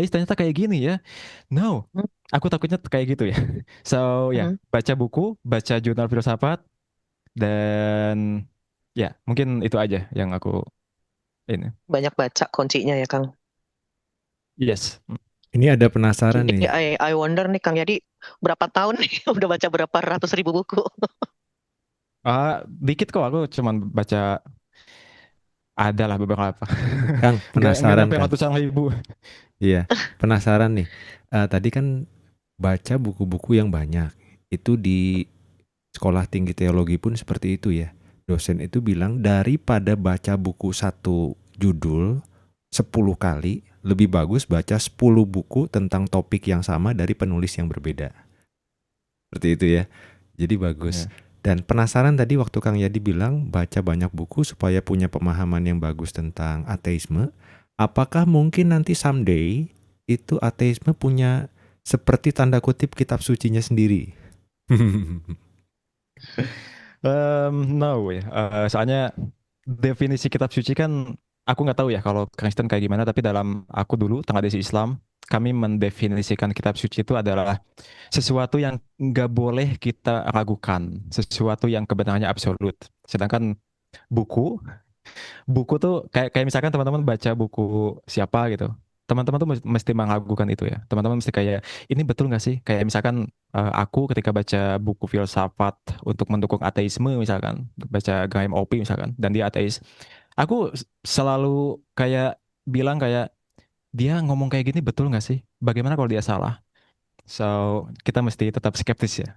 ternyata kayak gini ya. No, aku takutnya kayak gitu ya. So baca buku, baca jurnal filsafat, dan ya mungkin itu aja yang aku ini. Banyak baca kuncinya ya Kang. Yes. Ini ada penasaran Jadi nih. I wonder nih Kang Yadi berapa tahun nih udah baca berapa ratus ribu buku? Dikit kok, aku cuman baca adalah beberapa. Kang, Nggak penasaran nyampe Kang. ratusan ribu. Iya, penasaran nih. Tadi kan baca buku-buku yang banyak. Itu di sekolah tinggi teologi pun seperti itu ya. Dosen itu bilang daripada baca buku satu judul 10 kali, lebih bagus baca 10 buku tentang topik yang sama dari penulis yang berbeda. Seperti itu ya. Jadi bagus. Dan penasaran tadi waktu Kang Yadi bilang baca banyak buku supaya punya pemahaman yang bagus tentang ateisme. Apakah mungkin nanti someday itu ateisme punya seperti tanda kutip kitab sucinya sendiri? No ya. Soalnya definisi kitab suci kan aku nggak tahu ya kalau Kristen kayak gimana, tapi dalam aku dulu tradisi Islam kami mendefinisikan kitab suci itu adalah sesuatu yang nggak boleh kita ragukan, sesuatu yang kebenarannya absolut. Sedangkan buku buku tuh kayak kayak misalkan teman-teman baca buku siapa gitu, teman-teman tuh mesti meragukan itu ya. Teman-teman mesti kayak ini betul nggak sih, kayak misalkan aku ketika baca buku filsafat untuk mendukung ateisme misalkan, baca Graham Oppy misalkan dan dia ateis, aku selalu kayak bilang kayak dia ngomong kayak gini betul nggak sih, bagaimana kalau dia salah. So kita mesti tetap skeptis ya.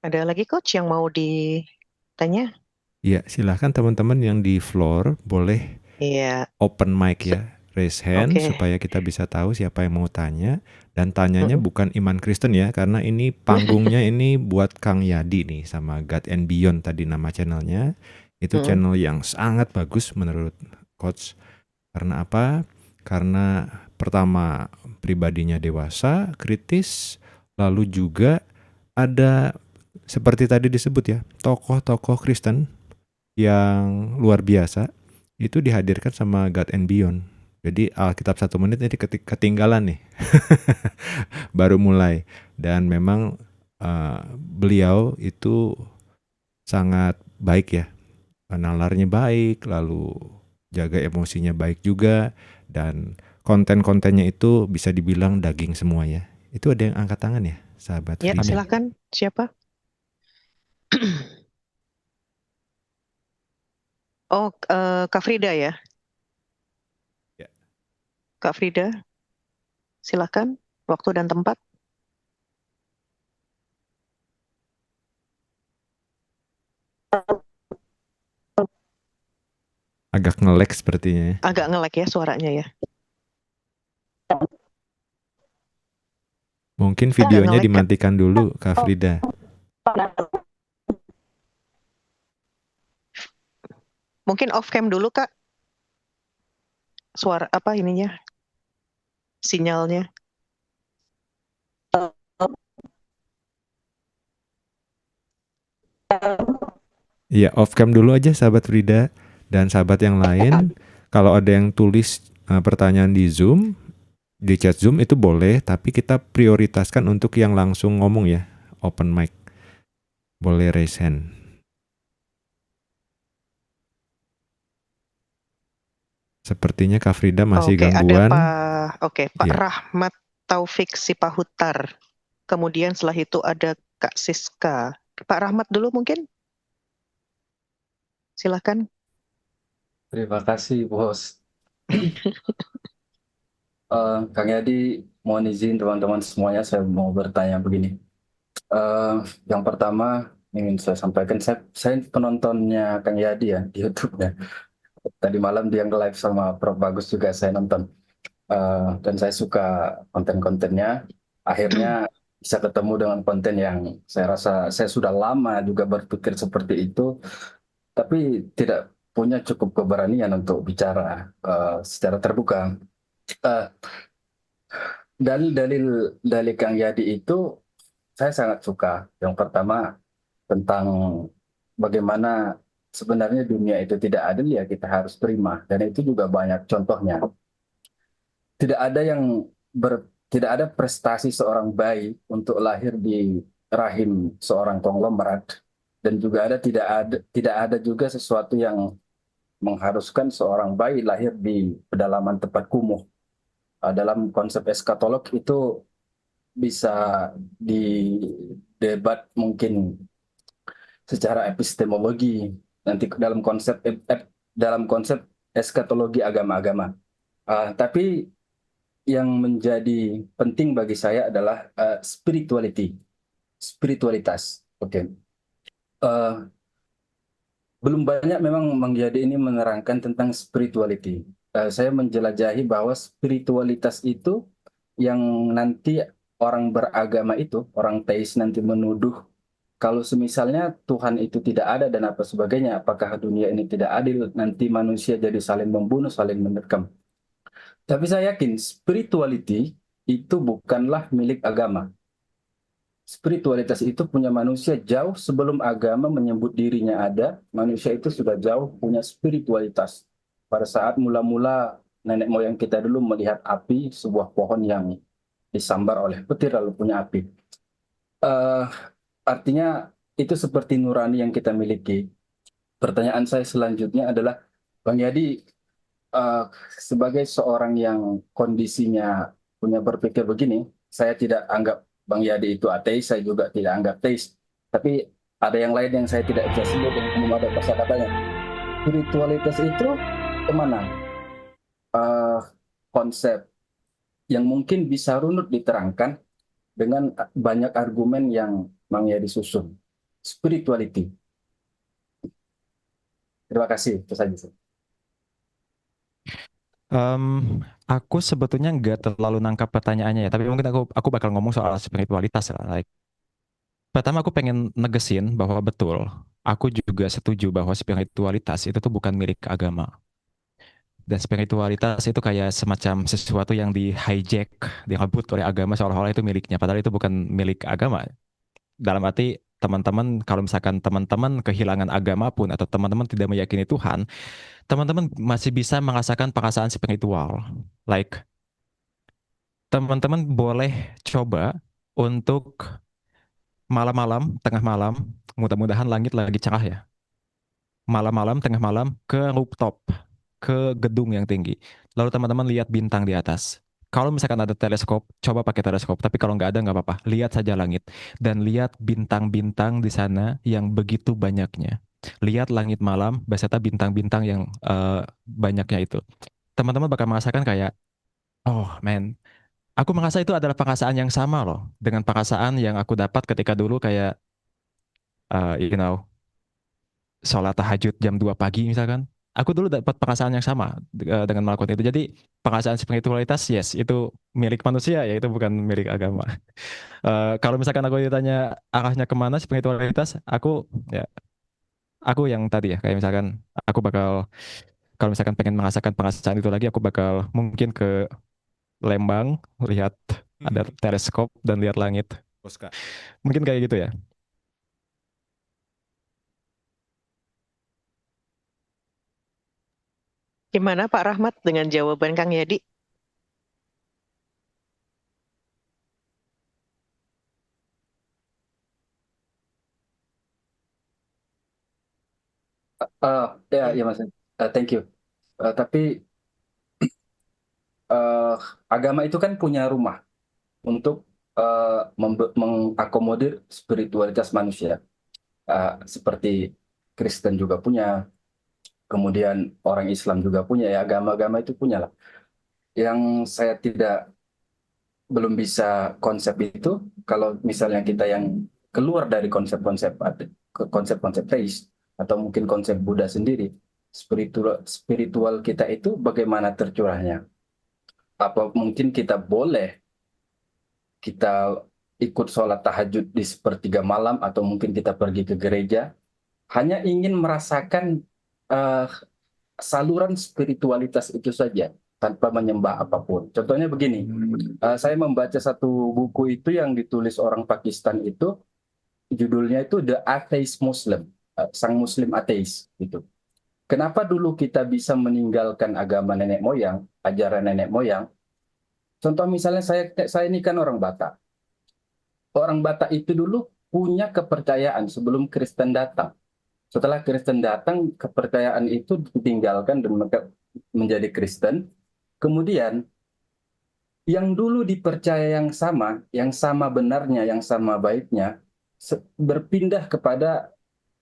Ada lagi coach yang mau ditanya? Ya, silahkan teman-teman yang di floor boleh Iya. open mic ya, raise hand supaya kita bisa tahu siapa yang mau tanya. Dan tanyanya bukan iman Kristen ya, karena ini panggungnya ini buat Kang Yadi nih sama God and Beyond tadi nama channelnya. Itu channel yang sangat bagus menurut Coach. Karena apa? Karena pertama pribadinya dewasa, kritis, lalu juga ada seperti tadi disebut ya, tokoh-tokoh Kristen yang luar biasa itu dihadirkan sama God and Beyond. Jadi Alkitab 1 Menit ini ketinggalan nih. Baru mulai. Dan memang beliau itu sangat baik ya. Nalarnya baik, lalu jaga emosinya baik juga. Dan konten-kontennya itu bisa dibilang daging semua ya. Itu ada yang angkat tangan ya, sahabat Ya, Frida? silakan. Siapa? Oh, Kak Frida ya. Ya. Kak Frida, silakan. Waktu dan tempat. Agak nge-lag sepertinya ya. Agak nge-lag ya suaranya ya. Mungkin Agak videonya nge-lag, Kak. dimatikan dulu, Kak Frida. Mungkin off cam dulu, Kak. Suara apa ininya? Sinyalnya. Iya, off cam dulu aja sahabat Frida dan sahabat yang lain. Kalau ada yang tulis pertanyaan di Zoom, di chat Zoom itu boleh, tapi kita prioritaskan untuk yang langsung ngomong ya, open mic. Boleh raise hand. Sepertinya Kak Frida masih Oke, gangguan. Pak Iya. Rahmat Taufik Sipahutar. Kemudian setelah itu ada Kak Siska. Pak Rahmat dulu mungkin? Silakan. Terima kasih, Bos. Kang Yadi, mohon izin teman-teman semuanya, saya mau bertanya begini. Yang pertama ingin saya sampaikan, saya penontonnya Kang Yadi ya di YouTube-nya. Tadi malam dia nge-live sama Prof. Bagus juga saya nonton. Dan saya suka konten-kontennya. Akhirnya bisa ketemu dengan konten yang saya rasa saya sudah lama juga berpikir seperti itu, tapi tidak punya cukup keberanian untuk bicara secara terbuka. Eh, Dalil-dalil dari Kang Yadi itu saya sangat suka. Yang pertama tentang bagaimana sebenarnya dunia itu tidak adil, ya kita harus terima. Dan itu juga banyak contohnya. Tidak ada tidak ada prestasi seorang bayi untuk lahir di rahim seorang konglomerat, dan juga tidak ada juga sesuatu yang mengharuskan seorang bayi lahir di pedalaman tempat kumuh. Dalam konsep eskatolog itu bisa didebat mungkin secara epistemologi nanti dalam konsep eskatologi agama-agama. Tapi yang menjadi penting bagi saya adalah spiritualitas. Oke. Belum banyak memang Mang Yadi ini menerangkan tentang spirituality. Saya menjelajahi bahwa spiritualitas itu yang nanti orang beragama itu, orang teis nanti menuduh kalau semisalnya Tuhan itu tidak ada dan apa sebagainya, apakah dunia ini tidak adil, nanti manusia jadi saling membunuh, saling menerkam. Tapi saya yakin spirituality itu bukanlah milik agama. Spiritualitas itu punya manusia jauh sebelum agama menyebut dirinya ada. Manusia itu sudah jauh punya spiritualitas. Pada saat mula-mula nenek moyang kita dulu melihat api, sebuah pohon yang disambar oleh petir lalu punya api. Artinya itu seperti nurani yang kita miliki. Pertanyaan saya selanjutnya adalah, Bang Yadi, sebagai seorang yang kondisinya punya berpikir begini, saya tidak anggap Bang Yadi itu ateis, saya juga tidak anggap teis. Tapi ada yang lain yang saya tidak bisa sebut dan belum ada kata-katanya. Spiritualitas itu kemana? Konsep yang mungkin bisa runut diterangkan dengan banyak argumen yang Bang Yadi susun. Spirituality. Terima kasih, itu saja. Aku sebetulnya nggak terlalu nangkap pertanyaannya ya, tapi mungkin aku bakal ngomong soal spiritualitas lah. Like, pertama aku pengen negesin bahwa betul, aku juga setuju bahwa spiritualitas itu tuh bukan milik agama. Dan spiritualitas itu kayak semacam sesuatu yang di hijack, direbut oleh agama seolah-olah itu miliknya, padahal itu bukan milik agama. Dalam arti teman-teman, kalau misalkan teman-teman kehilangan agama pun atau teman-teman tidak meyakini Tuhan, teman-teman masih bisa merasakan perasaan spiritual. Like, teman-teman boleh coba untuk malam-malam, tengah malam, mudah-mudahan langit lagi cerah ya. Malam-malam, tengah malam ke rooftop, ke gedung yang tinggi. lalu teman-teman lihat bintang di atas. Kalau misalkan ada teleskop, coba pakai teleskop. Tapi kalau nggak ada, nggak apa-apa. Lihat saja langit. Dan lihat bintang-bintang di sana yang begitu banyaknya. Lihat langit malam, beserta bintang-bintang yang banyaknya itu. Teman-teman bakal merasakan kayak, oh man, aku merasa itu adalah perasaan yang sama loh. Dengan perasaan yang aku dapat ketika dulu kayak, you know, sholat tahajud jam 2 pagi misalkan. Aku dulu dapat perasaan yang sama dengan melakukan itu. Jadi perasaan spiritualitas, yes, itu milik manusia ya, itu bukan milik agama. Kalau misalkan aku ditanya arahnya kemana spiritualitas, aku yang tadi ya, kayak misalkan aku bakal, kalau misalkan pengen merasakan perasaan itu lagi, aku bakal mungkin ke Lembang, lihat ada teleskop dan lihat langit. Oscar. Mungkin kayak gitu ya. Gimana Pak Rahmat dengan jawaban Kang Yadi? Ya, ya Mas. Thank you. Tapi agama itu kan punya rumah untuk mengakomodir spiritualitas manusia. Seperti Kristen juga punya, kemudian orang Islam juga punya, ya agama-agama itu punya lah. Yang saya belum bisa konsep itu, kalau misalnya kita yang keluar dari konsep-konsep teis, atau mungkin konsep Buddha sendiri, spiritual kita itu bagaimana tercurahnya? Apa mungkin kita ikut sholat tahajud di sepertiga malam, atau mungkin kita pergi ke gereja hanya ingin merasakan eh, saluran spiritualitas itu saja tanpa menyembah apapun. Contohnya begini, saya membaca satu buku itu yang ditulis orang Pakistan itu, judulnya itu The Atheist Muslim, Sang Muslim Ateis gitu. Kenapa dulu kita bisa meninggalkan agama nenek moyang, ajaran nenek moyang? Contoh misalnya saya ini kan orang Batak. Orang Batak itu dulu punya kepercayaan sebelum Kristen datang. Setelah Kristen datang, kepercayaan itu ditinggalkan dan mereka menjadi Kristen. Kemudian yang dulu dipercaya yang sama benarnya, yang sama baiknya, berpindah kepada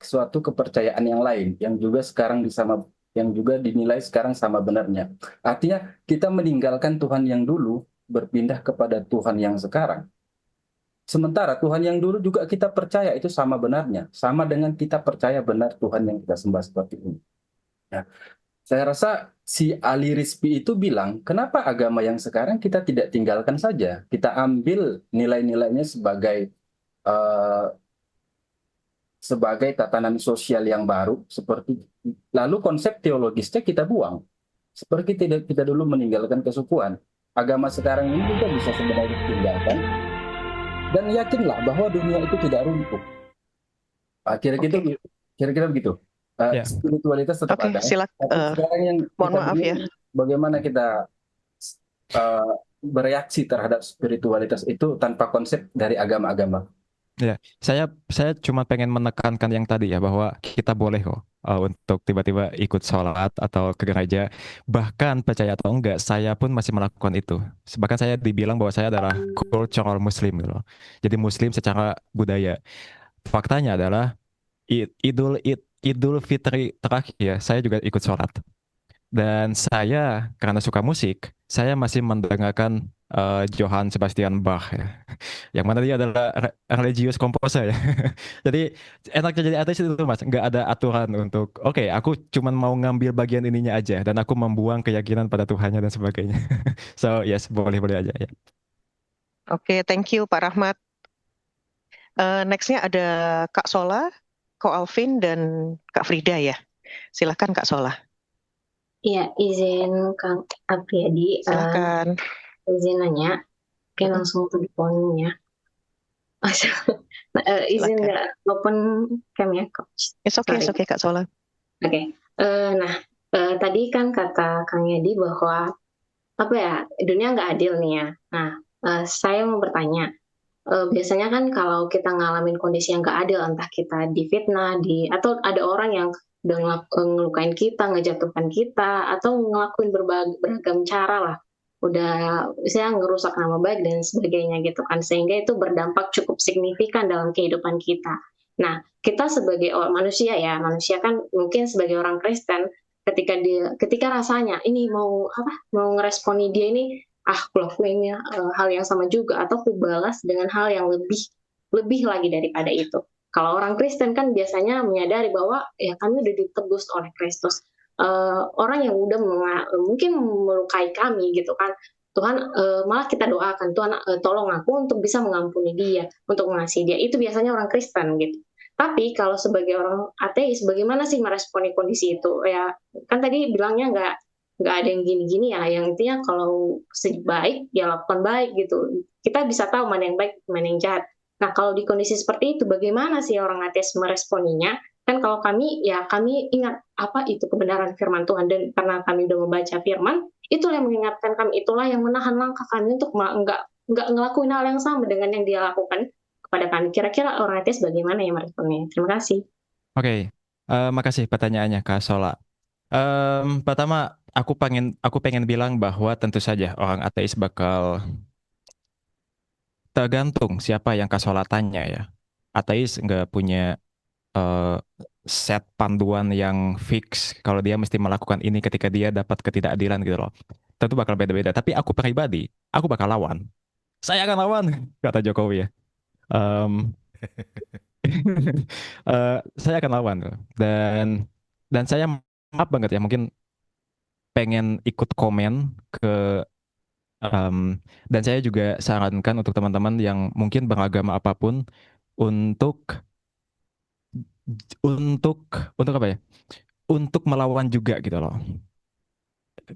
suatu kepercayaan yang lain, yang juga dinilai sekarang sama benarnya. Artinya kita meninggalkan Tuhan yang dulu, berpindah kepada Tuhan yang sekarang. Sementara Tuhan yang dulu juga kita percaya itu sama benarnya, sama dengan kita percaya benar Tuhan yang kita sembah seperti ini. Ya. Saya rasa si Ali Rizvi itu bilang, kenapa agama yang sekarang kita tidak tinggalkan saja? Kita ambil nilai-nilainya sebagai tatanan sosial yang baru, lalu konsep teologisnya kita buang. Seperti tidak kita dulu meninggalkan kesukuan. Agama sekarang ini juga bisa sebenarnya ditinggalkan, dan yakinlah bahwa dunia itu tidak runtuh. Kira-kira begitu. Spiritualitas tetap ada. Silakan. Tapi sekarang yang mohon maaf ya. Bagaimana kita bereaksi terhadap spiritualitas itu tanpa konsep dari agama-agama. Ya, saya cuma pengen menekankan yang tadi ya, bahwa kita boleh kok untuk tiba-tiba ikut sholat atau ke gereja. Bahkan percaya atau enggak, saya pun masih melakukan itu. Bahkan saya dibilang bahwa saya adalah cultural Muslim gitu loh. Jadi Muslim secara budaya. Faktanya adalah Idul Fitri terakhir saya juga ikut sholat. Dan saya karena suka musik, saya masih mendengarkan Johann Sebastian Bach ya. Yang mana dia adalah religious composer ya. Jadi enaknya jadi ateis itu Mas, nggak ada aturan untuk oke, aku cuman mau ngambil bagian ininya aja dan aku membuang keyakinan pada Tuhannya dan sebagainya. So yes, boleh aja ya. Oke, thank you Pak Rahmat. Nextnya ada Kak Sola, Ko Alvin, dan Kak Frida ya. Silakan Kak Sola. Iya, izin Kang Apriyadi. Silakan. Izin nanya. Oke, langsung to the point ya. Izin nggak open cam ya, Coach? It's okay Kak Sola. Oke. Tadi kan kata Kang Yadi bahwa dunia nggak adil nih ya. Nah, saya mau bertanya. Biasanya kan kalau kita ngalamin kondisi yang nggak adil, entah kita difitnah, atau ada orang yang udah ngelukain kita, ngejatuhkan kita, atau ngelakuin beragam cara lah. Udah misalnya ngerusak nama baik dan sebagainya gitu kan, sehingga itu berdampak cukup signifikan dalam kehidupan kita. Nah, kita sebagai manusia ya, manusia kan mungkin sebagai orang Kristen, ketika rasanya ini mau ngeresponi dia ini, aku lakuinnya hal yang sama juga, atau aku balas dengan hal yang lebih lagi daripada itu. Kalau orang Kristen kan biasanya menyadari bahwa ya kami udah ditebus oleh Kristus. Orang yang udah mungkin melukai kami gitu kan, Tuhan malah kita doakan, Tuhan tolong aku untuk bisa mengampuni dia, untuk mengasihi dia. Itu biasanya orang Kristen gitu. Tapi kalau sebagai orang ateis, bagaimana sih meresponi kondisi itu? Ya kan tadi bilangnya nggak ada yang gini-gini ya. Yang intinya kalau baik ya lakukan baik gitu. Kita bisa tahu mana yang baik, mana yang jahat. Nah, kalau di kondisi seperti itu, bagaimana sih orang ateis meresponinya? Kan kalau kami ingat apa itu kebenaran firman Tuhan, dan karena kami udah membaca firman, itulah yang mengingatkan kami, itulah yang menahan langkah kami untuk nggak ngelakuin hal yang sama dengan yang dia lakukan kepada kami. Kira-kira orang ateis bagaimana ya meresponnya? Terima kasih. Oke, makasih pertanyaannya Kak Sola. Pertama, aku pengen bilang bahwa tentu saja orang ateis bakal tergantung siapa yang Kak Sola tanya ya. Ateis nggak punya eh, set panduan yang fix kalau dia mesti melakukan ini ketika dia dapat ketidakadilan gitu loh. Tentu bakal beda-beda. Tapi aku pribadi, aku bakal lawan. Saya akan lawan, kata Jokowi ya. Em, saya akan lawan tuh. Dan saya maaf banget ya, mungkin pengen ikut komen ke dan saya juga sarankan untuk teman-teman yang mungkin beragama apapun untuk untuk untuk apa ya? Untuk melawan juga gitu loh.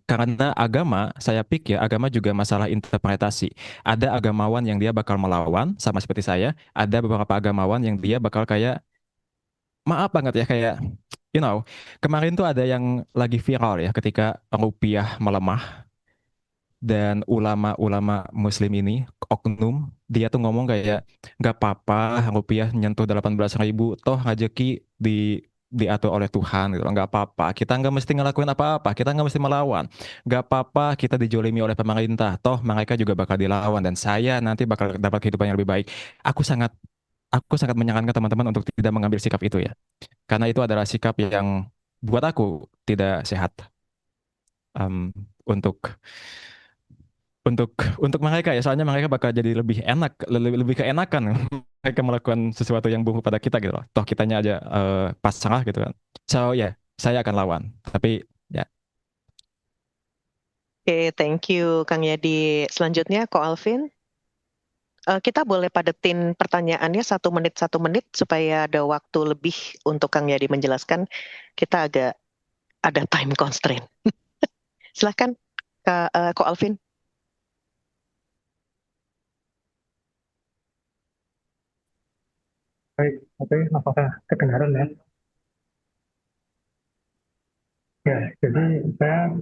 Karena agama, saya pikir agama juga masalah interpretasi. Ada agamawan yang dia bakal melawan, sama seperti saya. Ada beberapa agamawan yang dia bakal kayak, maaf banget ya, kayak, kemarin tuh ada yang lagi viral ya, ketika rupiah melemah, dan ulama-ulama muslim ini, oknum, dia tuh ngomong kayak, nggak apa-apa rupiah nyentuh 18.000, toh rezeki diatur oleh Tuhan gitu. Nggak apa-apa, kita nggak mesti ngelakuin apa-apa, kita nggak mesti melawan, nggak apa-apa kita dijolimi oleh pemerintah, toh mereka juga bakal dilawan dan saya nanti bakal dapat kehidupan yang lebih baik. Aku sangat menyarankan teman-teman untuk tidak mengambil sikap itu ya, karena itu adalah sikap yang buat aku tidak sehat. Em, untuk untuk untuk mereka ya, soalnya mereka bakal jadi lebih enak, lebih keenakan mereka melakukan sesuatu yang buruk pada kita gitu loh. Toh kitanya aja pasrah gitu kan. So ya, saya akan lawan. Tapi ya, Oke, thank you Kang Yadi. Selanjutnya Ko Alvin. Kita boleh padetin pertanyaannya 1 menit supaya ada waktu lebih untuk Kang Yadi menjelaskan. Kita agak ada time constraint. Silahkan Ko Alvin. Baik, oke, apakah kedengaran ya? Ya, jadi saya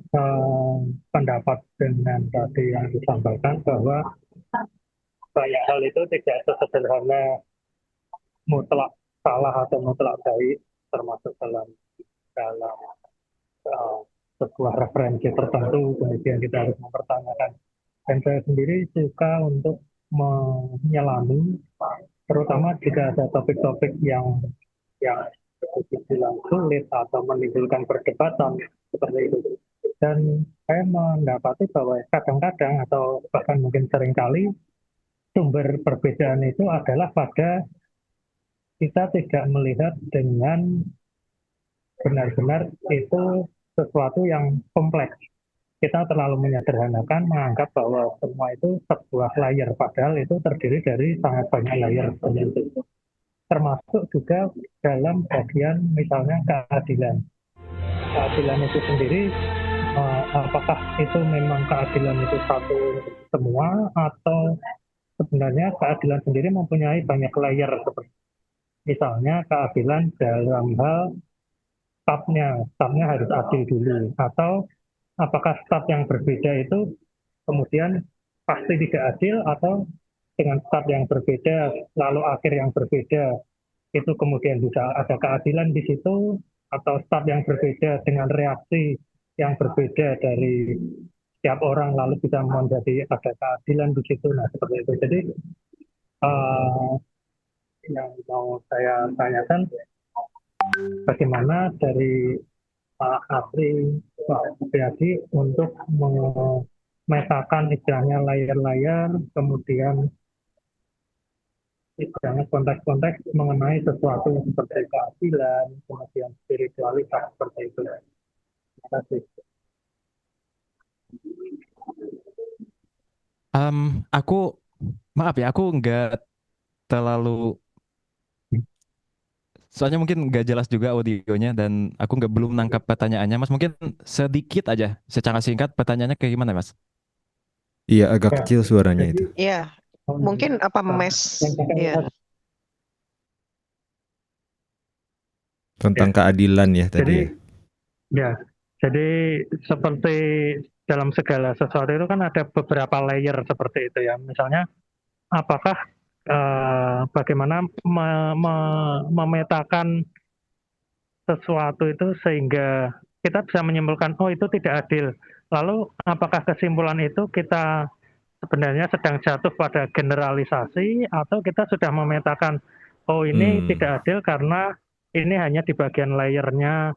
pendapat dengan tadi yang disampaikan bahwa banyak hal itu tidak sesederhana mutlak salah atau mutlak baik, termasuk dalam dalam eh, sebuah referensi tertentu, kemudian kita harus mempertanyakan. Dan saya sendiri suka untuk menyelami, terutama jika ada topik-topik yang dibilang sulit atau menimbulkan perdebatan seperti itu. Dan saya mendapati bahwa kadang-kadang atau bahkan mungkin seringkali sumber perbedaan itu adalah pada kita tidak melihat dengan benar-benar itu sesuatu yang kompleks. Kita terlalu menyederhanakan, menganggap bahwa semua itu sebuah layer, padahal itu terdiri dari sangat banyak layer itu. Termasuk juga dalam bagian misalnya keadilan. Keadilan itu sendiri, apakah itu memang keadilan itu satu semua, atau sebenarnya keadilan sendiri mempunyai banyak layer, seperti misalnya keadilan dalam hal stafnya harus adil dulu, atau apakah staf yang berbeda itu kemudian pasti tidak adil, atau dengan staf yang berbeda lalu akhir yang berbeda itu kemudian bisa ada keadilan di situ. atau start yang berbeda dengan reaksi yang berbeda dari setiap orang lalu bisa menjadi ada keadilan di situ. Nah, seperti itu. Jadi eh, yang mau saya tanyakan bagaimana dari Pak Asri, Pak Supriyadi untuk memetakan istilahnya layar-layar, kemudian istilahnya konteks-konteks mengenai sesuatu yang seperti keadilan, kemudian spiritualitas seperti itu. Terima kasih. Aku maaf ya, aku nggak terlalu, soalnya mungkin nggak jelas juga audionya dan aku belum nangkap pertanyaannya, Mas. Mungkin sedikit aja, secara singkat pertanyaannya kayak gimana, Mas? Iya, agak Ya, kecil suaranya jadi itu. Iya, mungkin apa mes? yang saya Iya. lihat, Tentang ya, keadilan ya tadi jadi ya. ya, jadi seperti dalam segala sesuatu itu kan ada beberapa layer seperti itu ya. Misalnya, apakah bagaimana memetakan sesuatu itu sehingga kita bisa menyimpulkan, oh itu tidak adil. Lalu apakah kesimpulan itu kita sebenarnya sedang jatuh pada generalisasi atau kita sudah memetakan, oh ini tidak adil karena ini hanya di bagian layernya,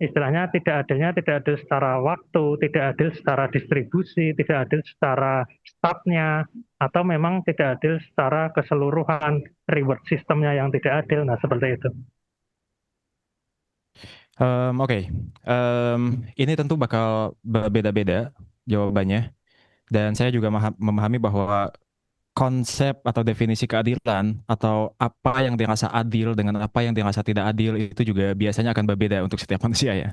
istilahnya tidak adil secara waktu, tidak adil secara distribusi, tidak adil secara startnya, atau memang tidak adil secara keseluruhan reward sistemnya yang tidak adil. Nah, seperti itu. Oke. Ini tentu bakal berbeda-beda jawabannya, dan saya juga memahami bahwa konsep atau definisi keadilan atau apa yang dirasa adil dengan apa yang dirasa tidak adil itu juga biasanya akan berbeda untuk setiap manusia ya.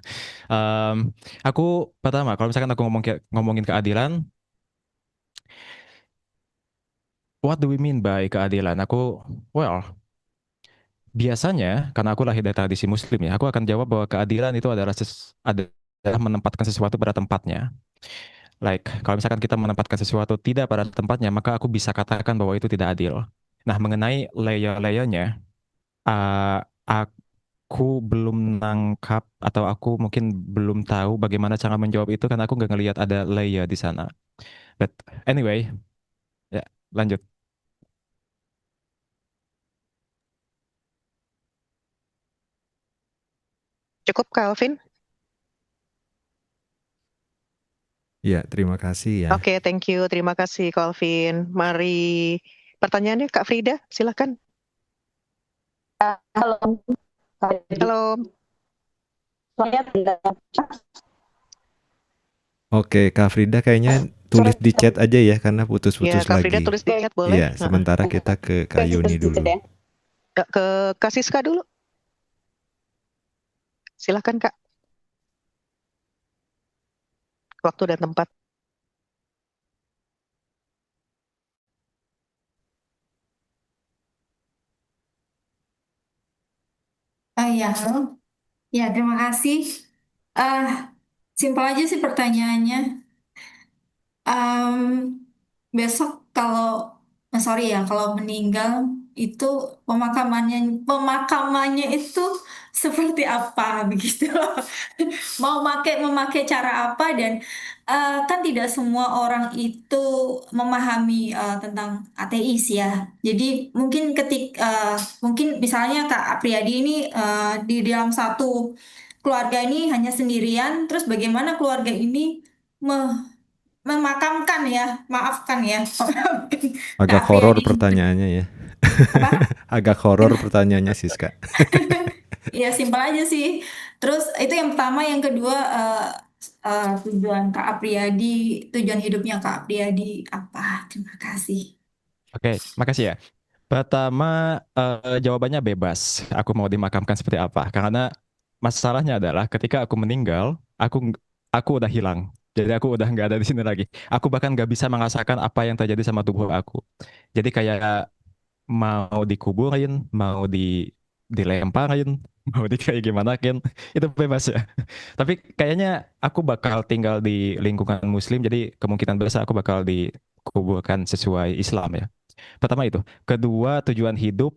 Aku pertama, kalau misalkan aku ngomongin keadilan, what do we mean by keadilan? Biasanya karena aku lahir dari tradisi Muslim ya, aku akan jawab bahwa keadilan itu adalah menempatkan sesuatu pada tempatnya. Like, kalau misalkan kita menempatkan sesuatu tidak pada tempatnya, maka aku bisa katakan bahwa itu tidak adil. Nah, mengenai layer-layernya, uh, aku belum nangkap atau aku mungkin belum tahu bagaimana cara menjawab itu karena aku nggak ngelihat ada layer di sana. But anyway, ya lanjut. Cukup, Calvin? Ya, terima kasih ya. Oke, thank you. Terima kasih, Calvin. Mari pertanyaannya Kak Frida, silakan. Halo, Halo. saya tidak. Oke, Kak Frida kayaknya tulis di chat aja ya karena Ya, putus-putus Kak Frida lagi. tulis di chat boleh. Iya, sementara kita ke Kak Yuni dulu. Ke Kak Siska dulu. Silakan, Kak. Waktu dan tempat. Ya, halo. Ya, terima kasih. Simpel aja sih pertanyaannya. Em, Besok kalau, sorry ya, kalau meninggal itu pemakamannya itu seperti apa begitu loh. Memakai cara apa dan kan tidak semua orang itu memahami tentang ateis ya. Jadi mungkin misalnya Kak Apriyadi ini di dalam satu keluarga ini hanya sendirian, terus bagaimana keluarga ini memakamkan ya, maafkan ya, Kak Agak horor Apriyadi. pertanyaannya ya. Apa? Agak horor pertanyaannya Siska. Ya simpel aja sih. Terus itu yang pertama, yang kedua tujuan Kak Apriyadi, tujuan hidupnya Kak Apriyadi apa? Terima kasih. Oke, makasih ya. Pertama, jawabannya bebas. Aku mau dimakamkan seperti apa? Karena masalahnya adalah ketika aku meninggal, aku udah hilang. Jadi aku udah nggak ada di sini lagi. Aku bahkan nggak bisa merasakan apa yang terjadi sama tubuh aku. Jadi kayak mau dikuburin, dilemparin, mau kayak gimana kan, itu bebas ya. Tapi kayaknya aku bakal tinggal di lingkungan Muslim, jadi kemungkinan besar aku bakal dikuburkan sesuai Islam ya. Pertama itu. Kedua, tujuan hidup.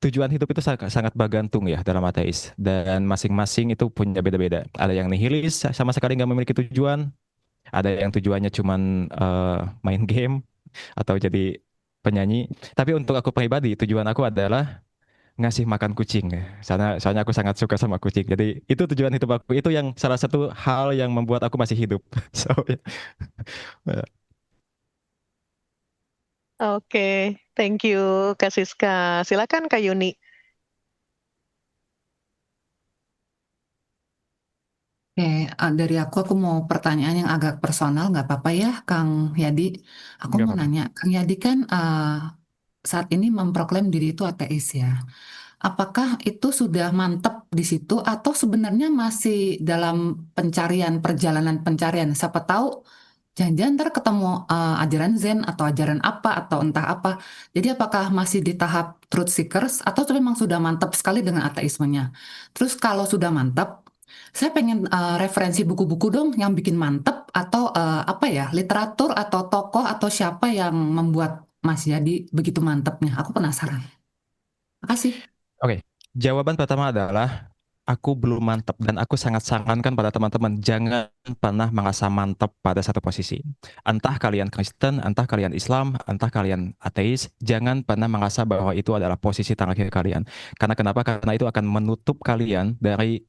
tujuan hidup itu sangat bergantung ya dalam ateis, dan masing-masing itu punya beda-beda. Ada yang nihilis, sama sekali nggak memiliki tujuan. Ada yang tujuannya cuman main game atau jadi penyanyi. Tapi untuk aku pribadi, tujuan aku adalah ngasih makan kucing ya. Soalnya aku sangat suka sama kucing. Jadi itu tujuan hidup aku. Itu yang salah satu hal yang membuat aku masih hidup. So, ya. Oke, thank you Kak Siska. Silakan Kak Yuni. Oke, dari aku mau pertanyaan yang agak personal, nggak apa-apa ya, Kang Yadi. Aku Nggak mau apa-apa. nanya, Kang Yadi kan saat ini memproklaim diri itu ateis ya. Apakah itu sudah mantap di situ atau sebenarnya masih dalam perjalanan pencarian? Siapa tahu jangan-jangan ntar ketemu ajaran Zen atau ajaran apa atau entah apa. Jadi apakah masih di tahap truth seekers atau memang sudah mantap sekali dengan ateismenya? Terus kalau sudah mantap, saya pengen referensi buku-buku dong yang bikin mantep atau apa ya, literatur atau tokoh atau siapa yang membuat Mas Yadi begitu mantepnya. Aku penasaran. Makasih. Oke, jawaban pertama adalah aku belum mantap, dan aku sangat sarankan pada teman-teman jangan pernah merasa mantap pada satu posisi. Entah kalian Kristen, entah kalian Islam, entah kalian ateis, jangan pernah merasa bahwa itu adalah posisi terakhir kalian. Karena kenapa? Karena itu akan menutup kalian dari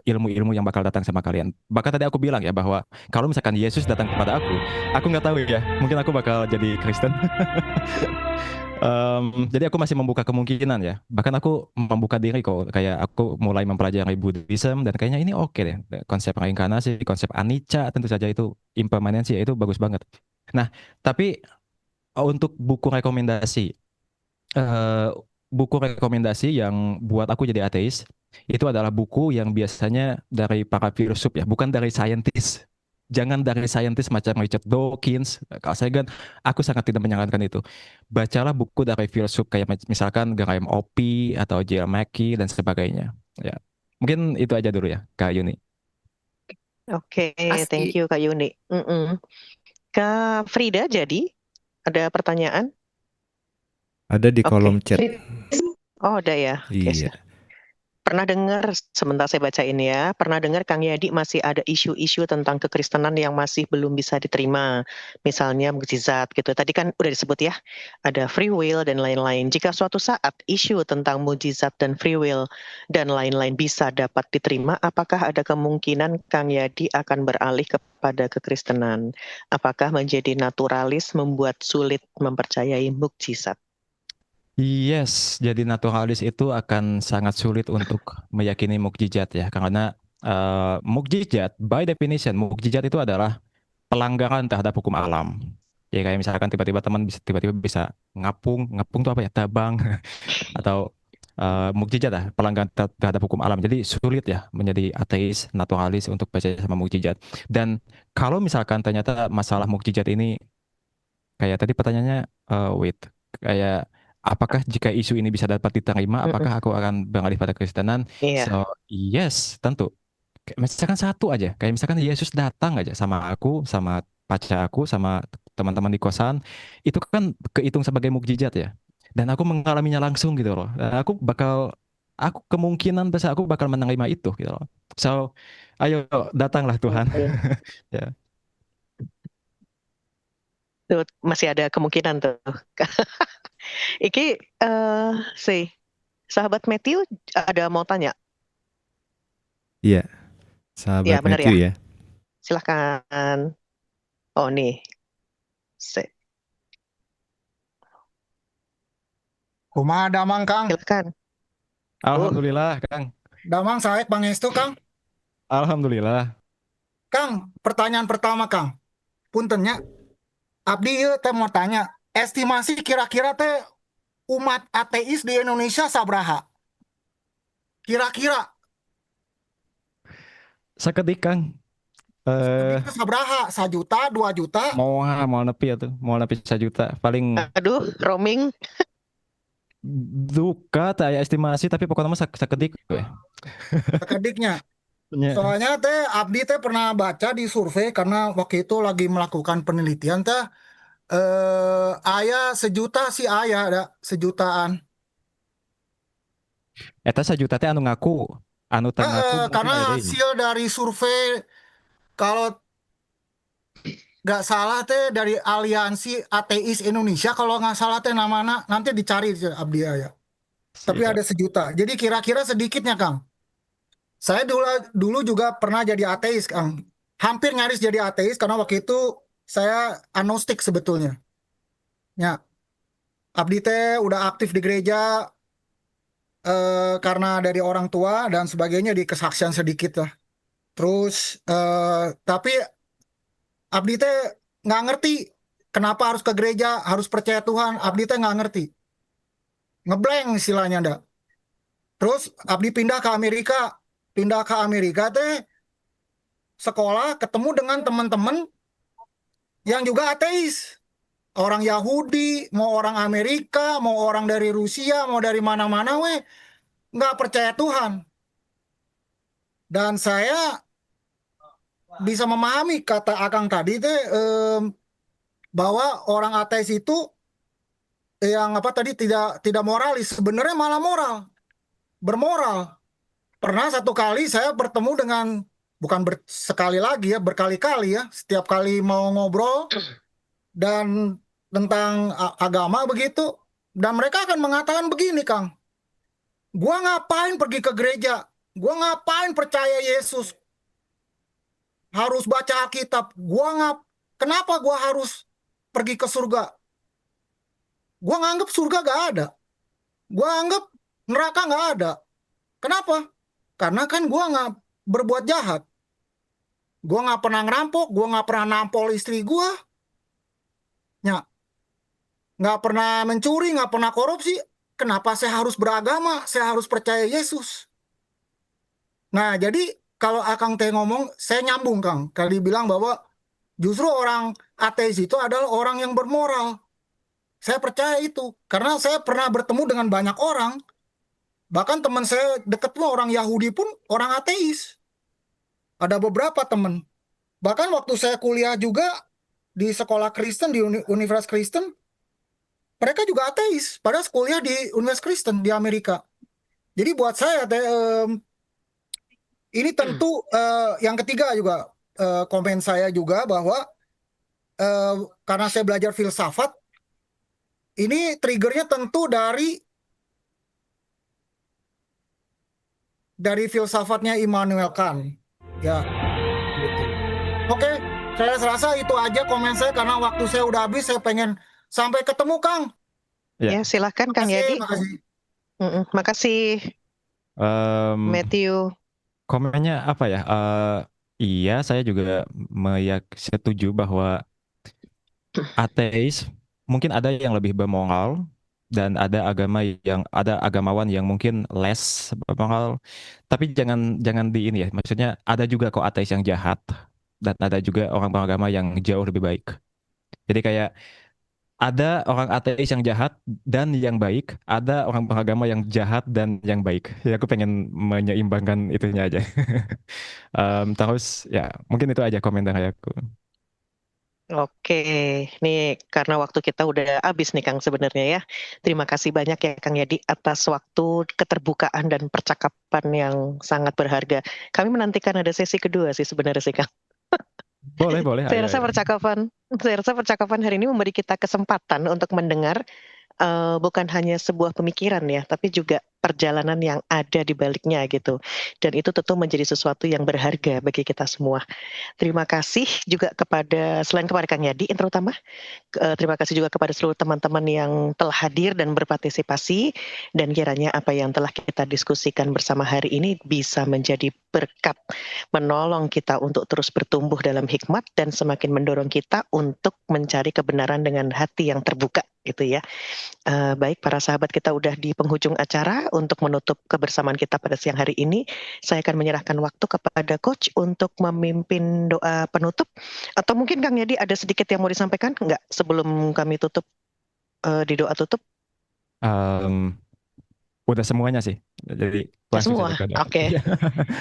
ilmu-ilmu yang bakal datang sama kalian. Bahkan tadi aku bilang ya bahwa kalau misalkan Yesus datang kepada aku nggak tahu ya, mungkin aku bakal jadi Kristen. Jadi aku masih membuka kemungkinan ya. Bahkan aku membuka diri kok. Kayak aku mulai mempelajari Buddhism dan kayaknya ini oke deh. Konsep reinkarnasi, konsep anicca tentu saja itu impermanensi ya, itu bagus banget. Nah, tapi untuk eh, buku rekomendasi yang buat aku jadi ateis itu adalah buku yang biasanya dari para filsuf ya, bukan dari saintis. Jangan dari saintis macam Richard Dawkins, Carl Sagan. Aku sangat tidak menyarankan itu. Bacalah buku dari filsuf kayak misalkan Graham Oppy atau J.L. Mackie dan sebagainya. Ya, mungkin itu aja dulu ya, Kak Yuni. Oke, thank Pasti. you Kak Yuni. Kak Frida, jadi ada pertanyaan? Ada di Oke. kolom chat. Oh, ada ya. Oke, Iya. pernah dengar, sebentar saya bacain ya, pernah dengar Kang Yadi masih ada isu-isu tentang kekristenan yang masih belum bisa diterima. Misalnya mukjizat gitu. Tadi kan udah disebut ya, ada free will dan lain-lain. Jika suatu saat isu tentang mukjizat dan free will dan lain-lain bisa dapat diterima, apakah ada kemungkinan Kang Yadi akan beralih kepada kekristenan? Apakah menjadi naturalis membuat sulit mempercayai mukjizat? Yes, jadi naturalis itu akan sangat sulit untuk meyakini mukjizat ya, karena mukjizat by definition, mukjizat itu adalah pelanggaran terhadap hukum alam. Ya kayak misalkan tiba-tiba teman tiba-tiba bisa ngapung, ngapung itu apa ya, tabang atau mukjizat lah, pelanggaran terhadap hukum alam. Jadi sulit ya menjadi ateis naturalis untuk percaya sama mukjizat. Dan kalau misalkan ternyata masalah mukjizat ini kayak tadi pertanyaannya, wait, kayak apakah jika isu ini bisa dapat diterima, apakah aku akan beralih pada Kristenan? Iya. So, yes, tentu. Kayak misalkan satu aja, kayak misalkan Yesus datang aja sama aku, sama pacar aku, sama teman-teman di kosan, itu kan kehitung sebagai mukjizat ya. Dan aku mengalaminya langsung gitu loh. Dan aku kemungkinan besar aku bakal menerima itu gitu loh. So, ayo datanglah Tuhan. Ya. Tuh, masih ada kemungkinan tuh. Iki sih, sahabat Matthew ada mau tanya? Iya. Ya, Sahabat benar Matthew ya. ya. Silahkan. Oh nih, Kumaha damang Kang? silahkan. Alhamdulillah, Kang. Damang saek pangestu Kang. Alhamdulillah. Kang, pertanyaan pertama Kang. Puntennya, abdi ieu teh mau tanya, estimasi kira-kira teh umat ateis di Indonesia sabraha? Kira-kira Sekedik, Kang. seketika sabraha? 1 juta, 2 juta? Mau nepi atuh, mau nepi 1 juta. Paling Aduh, roaming. duka tak ya estimasi, tapi pokoknya mah sekedik we. Sekediknya. Ya. Soalnya teh abdi teh pernah baca di survei karena waktu itu lagi melakukan penelitian teh aya 1 juta sih aya ada 1 jutaan. Eta sajuta teh anu ngaku, anu teu ngaku mungkin Karena aya deui. hasil dari survei kalau nggak salah teh dari Aliansi Ateis Indonesia kalau nggak salah teh namanya nanti dicari abdi ya. Tapi Siap. ada sejuta. Jadi kira-kira sedikitnya Kang. Saya dulu juga pernah jadi ateis Kang. Hampir nyaris jadi ateis karena waktu itu saya agnostik sebetulnya. Ya, abdi teh udah aktif di gereja karena dari orang tua dan sebagainya di kesaksian sedikit lah. Terus tapi abdi teh nggak ngerti kenapa harus ke gereja, harus percaya Tuhan. Abdi teh nggak ngerti, ngeblank istilahnya ndak. Terus abdi pindah ke Amerika teh sekolah ketemu dengan teman-teman yang juga ateis. Orang Yahudi, mau orang Amerika, mau orang dari Rusia, mau dari mana-mana, nggak percaya Tuhan. Dan saya bisa memahami kata Akang tadi teh bahwa orang ateis itu yang apa tadi tidak moralis, sebenarnya malah bermoral. Pernah satu kali saya bertemu dengan bukan sekali lagi ya, berkali-kali ya, setiap kali mau ngobrol dan tentang agama begitu, dan mereka akan mengatakan begini, Kang, gua ngapain pergi ke gereja, gua ngapain percaya Yesus, harus baca Alkitab, kenapa gua harus pergi ke surga? Gua nganggep surga gak ada, gua anggap neraka gak ada. Kenapa? Karena kan gua nggak berbuat jahat, gua nggak pernah ngerampok, gua nggak pernah nampol istri gua, ya, nggak pernah mencuri, nggak pernah korupsi. Kenapa saya harus beragama? Saya harus percaya Yesus. Nah, jadi kalau Akang teh ngomong, saya nyambung Kang. Kali bilang bahwa justru orang ateis itu adalah orang yang bermoral. Saya percaya itu karena saya pernah bertemu dengan banyak orang. Bahkan teman saya deket tuh orang Yahudi pun orang ateis. Ada beberapa teman. Bahkan waktu saya kuliah juga di sekolah Kristen, di Universitas Kristen, mereka juga ateis, padahal kuliah di Universitas Kristen di Amerika. Jadi buat saya ini tentu yang ketiga juga komen saya juga bahwa karena saya belajar filsafat, ini triggernya tentu dari filsafatnya Immanuel Kant. Ya, gitu. Oke, saya rasa itu aja komen saya karena waktu saya udah habis. Saya pengen sampai ketemu Kang. Ya. Ya, silahkan Kang Yadi. Makasih. Makasih Matthew. Komennya apa ya? Iya, saya juga setuju bahwa ateis mungkin ada yang lebih bermoral dan ada agamawan yang mungkin less bermoral. Tapi jangan di ini ya. Maksudnya ada juga kok ateis yang jahat dan ada juga orang beragama yang jauh lebih baik. Jadi kayak ada orang ateis yang jahat dan yang baik, ada orang beragama yang jahat dan yang baik. Ya aku pengen menyeimbangkan itunya aja. Terus ya mungkin itu aja komen dari aku. Oke, nih karena waktu kita udah habis nih Kang sebenarnya ya. Terima kasih banyak ya Kang Yadi atas waktu, keterbukaan dan percakapan yang sangat berharga. Kami menantikan ada sesi kedua sih sebenarnya sih Kang. Boleh. Saya rasa percakapan hari ini memberi kita kesempatan untuk mendengar bukan hanya sebuah pemikiran ya, tapi juga perjalanan yang ada di baliknya gitu. Dan itu tentu menjadi sesuatu yang berharga bagi kita semua. Terima kasih juga selain kepada Kang Yadi yang terutama, terima kasih juga kepada seluruh teman-teman yang telah hadir dan berpartisipasi, dan kiranya apa yang telah kita diskusikan bersama hari ini bisa menjadi berkat, menolong kita untuk terus bertumbuh dalam hikmat dan semakin mendorong kita untuk mencari kebenaran dengan hati yang terbuka gitu ya. Baik para sahabat, kita udah di penghujung acara. Untuk menutup kebersamaan kita pada siang hari ini, saya akan menyerahkan waktu kepada Coach untuk memimpin doa penutup. Atau mungkin Kang Yadi ada sedikit yang mau disampaikan enggak sebelum kami tutup di doa tutup? Udah semuanya sih. Jadi semua.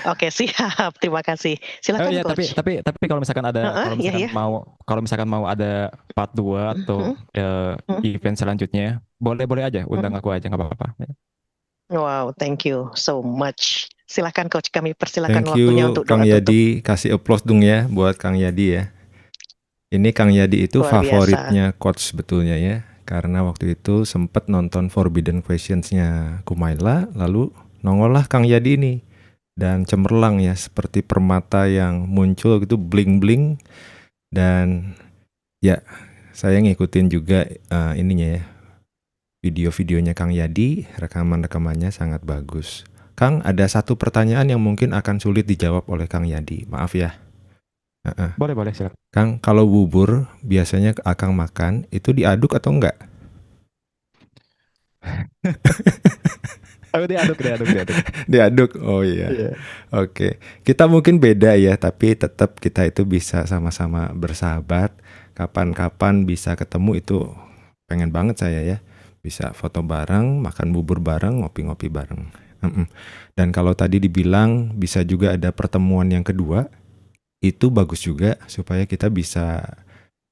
Oke, siap. Terima kasih. Silakan ya, Coach. Tapi kalau misalkan ada kalau misalkan mau ada part 2 atau event selanjutnya, boleh aja undang aku aja, nggak apa-apa. Wow, thank you so much. Silakan Coach, kami persilakan Thank waktunya you untuk Kang doa tutup. Yadi, kasih applause dong ya buat Kang Yadi ya. Ini Kang Yadi itu Luar biasa. favoritnya coach sebetulnya ya. Karena waktu itu sempat nonton Forbidden Questions-nya Kumaila, lalu nongollah Kang Yadi ini. Dan cemerlang ya, seperti permata yang muncul gitu, bling-bling. Dan ya, saya ngikutin juga ininya ya, video-videonya Kang Yadi, rekaman-rekamannya sangat bagus. Kang, ada satu pertanyaan yang mungkin akan sulit dijawab oleh Kang Yadi. Maaf ya. Boleh, silakan. Kang, kalau bubur biasanya Akang makan, itu diaduk atau enggak? Oh, diaduk. Diaduk, oh iya. Iya. Oke, kita mungkin beda ya, tapi tetap kita itu bisa sama-sama bersahabat. Kapan-kapan bisa ketemu itu pengen banget saya ya. Bisa foto bareng, makan bubur bareng, ngopi-ngopi bareng. Dan kalau tadi dibilang bisa juga ada pertemuan yang kedua, itu bagus juga supaya kita bisa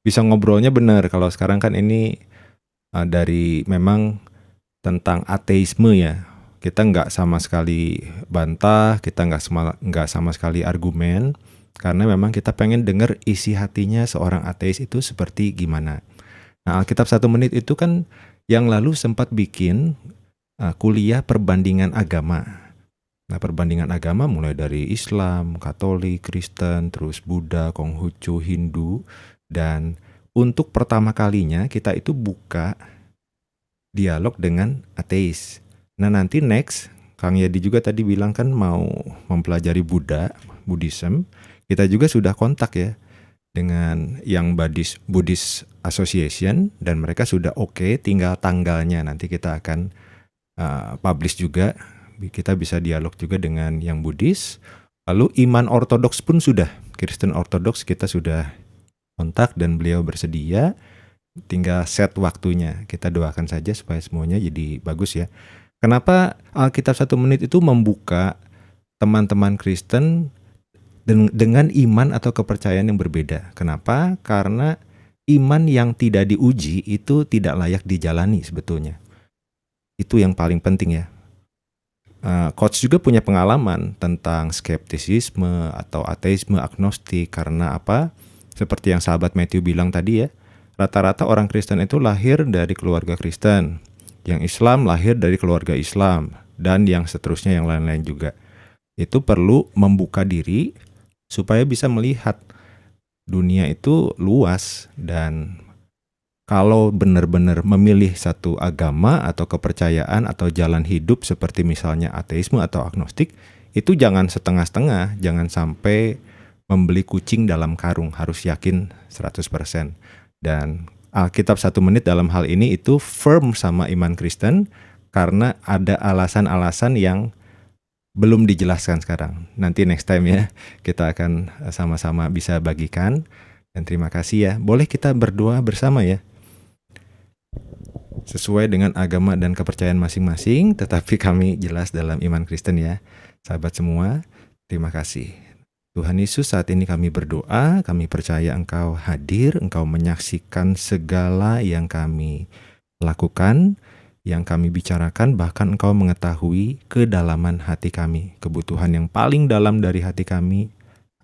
ngobrolnya benar. Kalau sekarang kan ini dari memang tentang ateisme ya. Kita nggak sama sekali bantah, kita nggak sama sekali argumen, karena memang kita pengen dengar isi hatinya seorang ateis itu seperti gimana. Nah, Alkitab 1 menit itu kan yang lalu sempat bikin kuliah perbandingan agama. Nah, perbandingan agama mulai dari Islam, Katolik, Kristen, terus Buddha, Konghucu, Hindu. Dan untuk pertama kalinya kita itu buka dialog dengan ateis. Nah, nanti next, Kang Yadi juga tadi bilang kan mau mempelajari Buddhism. Kita juga sudah kontak ya dengan yang Buddhist Association, dan mereka sudah oke, tinggal tanggalnya nanti kita akan publish juga. Kita bisa dialog juga dengan yang Buddhis. Lalu iman ortodoks pun sudah, Kristen ortodoks kita sudah kontak dan beliau bersedia. Tinggal set waktunya. Kita doakan saja supaya semuanya jadi bagus ya. Kenapa Alkitab 1 menit itu membuka teman-teman Kristen dengan iman atau kepercayaan yang berbeda? Kenapa? Karena iman yang tidak diuji itu tidak layak dijalani sebetulnya. Itu yang paling penting ya. Coach juga punya pengalaman tentang skeptisisme atau ateisme, agnostik. Karena apa? Seperti yang sahabat Matthew bilang tadi ya, rata-rata orang Kristen itu lahir dari keluarga Kristen, yang Islam lahir dari keluarga Islam, dan yang seterusnya yang lain-lain juga. Itu perlu membuka diri supaya bisa melihat dunia itu luas, dan kalau benar-benar memilih satu agama atau kepercayaan atau jalan hidup seperti misalnya ateisme atau agnostik, itu jangan setengah-setengah, jangan sampai membeli kucing dalam karung, harus yakin 100%. Dan Alkitab 1 menit dalam hal ini itu firm sama iman Kristen karena ada alasan-alasan yang belum dijelaskan sekarang. Nanti next time ya, kita akan sama-sama bisa bagikan. Dan terima kasih ya. Boleh kita berdoa bersama ya, sesuai dengan agama dan kepercayaan masing-masing, tetapi kami jelas dalam iman Kristen ya. Sahabat semua, terima kasih. Tuhan Yesus, saat ini kami berdoa, kami percaya Engkau hadir, Engkau menyaksikan segala yang kami lakukan, yang kami bicarakan, bahkan Engkau mengetahui kedalaman hati kami, kebutuhan yang paling dalam dari hati kami,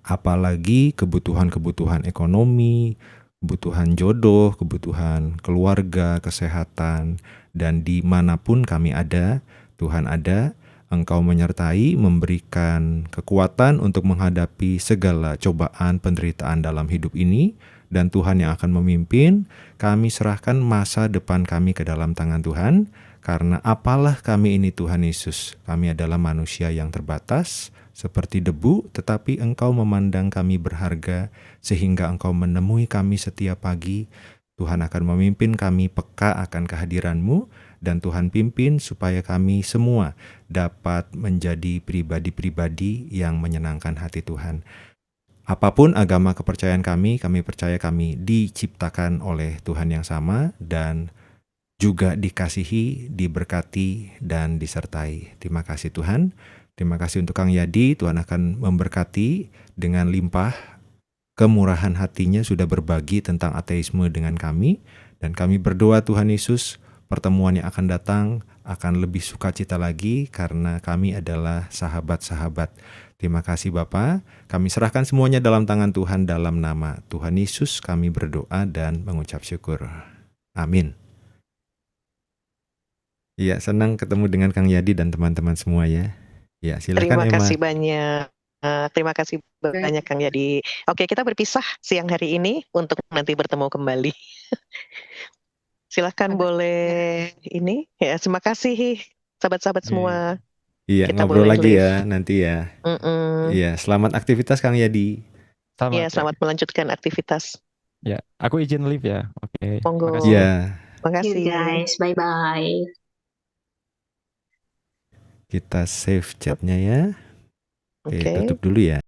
apalagi kebutuhan-kebutuhan ekonomi, kebutuhan jodoh, kebutuhan keluarga, kesehatan, dan dimanapun kami ada, Tuhan ada, Engkau menyertai, memberikan kekuatan untuk menghadapi segala cobaan, penderitaan dalam hidup ini, dan Tuhan yang akan memimpin. Kami serahkan masa depan kami ke dalam tangan Tuhan, karena apalah kami ini Tuhan Yesus, kami adalah manusia yang terbatas, seperti debu, tetapi Engkau memandang kami berharga, sehingga Engkau menemui kami setiap pagi. Tuhan akan memimpin kami peka akan kehadiran-Mu, dan Tuhan pimpin supaya kami semua dapat menjadi pribadi-pribadi yang menyenangkan hati Tuhan. Apapun agama kepercayaan kami percaya kami diciptakan oleh Tuhan yang sama, dan juga dikasihi, diberkati, dan disertai. Terima kasih Tuhan. Terima kasih untuk Kang Yadi, Tuhan akan memberkati dengan limpah. Kemurahan hatinya sudah berbagi tentang ateisme dengan kami, dan kami berdoa Tuhan Yesus, pertemuan yang akan datang akan lebih sukacita lagi karena kami adalah sahabat-sahabat. Terima kasih Bapak. Kami serahkan semuanya dalam tangan Tuhan dalam nama Tuhan Yesus kami berdoa dan mengucap syukur. Amin. Iya, senang ketemu dengan Kang Yadi dan teman-teman semua ya. Ya, silakan Terima Emma. kasih banyak. Terima kasih banyak Kang Yadi. Oke, kita berpisah siang hari ini untuk nanti bertemu kembali. Silahkan boleh ini ya. Terima kasih sahabat-sahabat semua. Iya, Kita ngobrol boleh lagi live. ya nanti ya. Iya, selamat aktivitas Kang Yadi. Iya, selamat melanjutkan aktivitas. Ya, aku izin live ya. Oke. Monggo. Makasih. Iya. You Makasih. guys, bye-bye. Kita save chatnya ya. Oke, Oke. tutup dulu ya.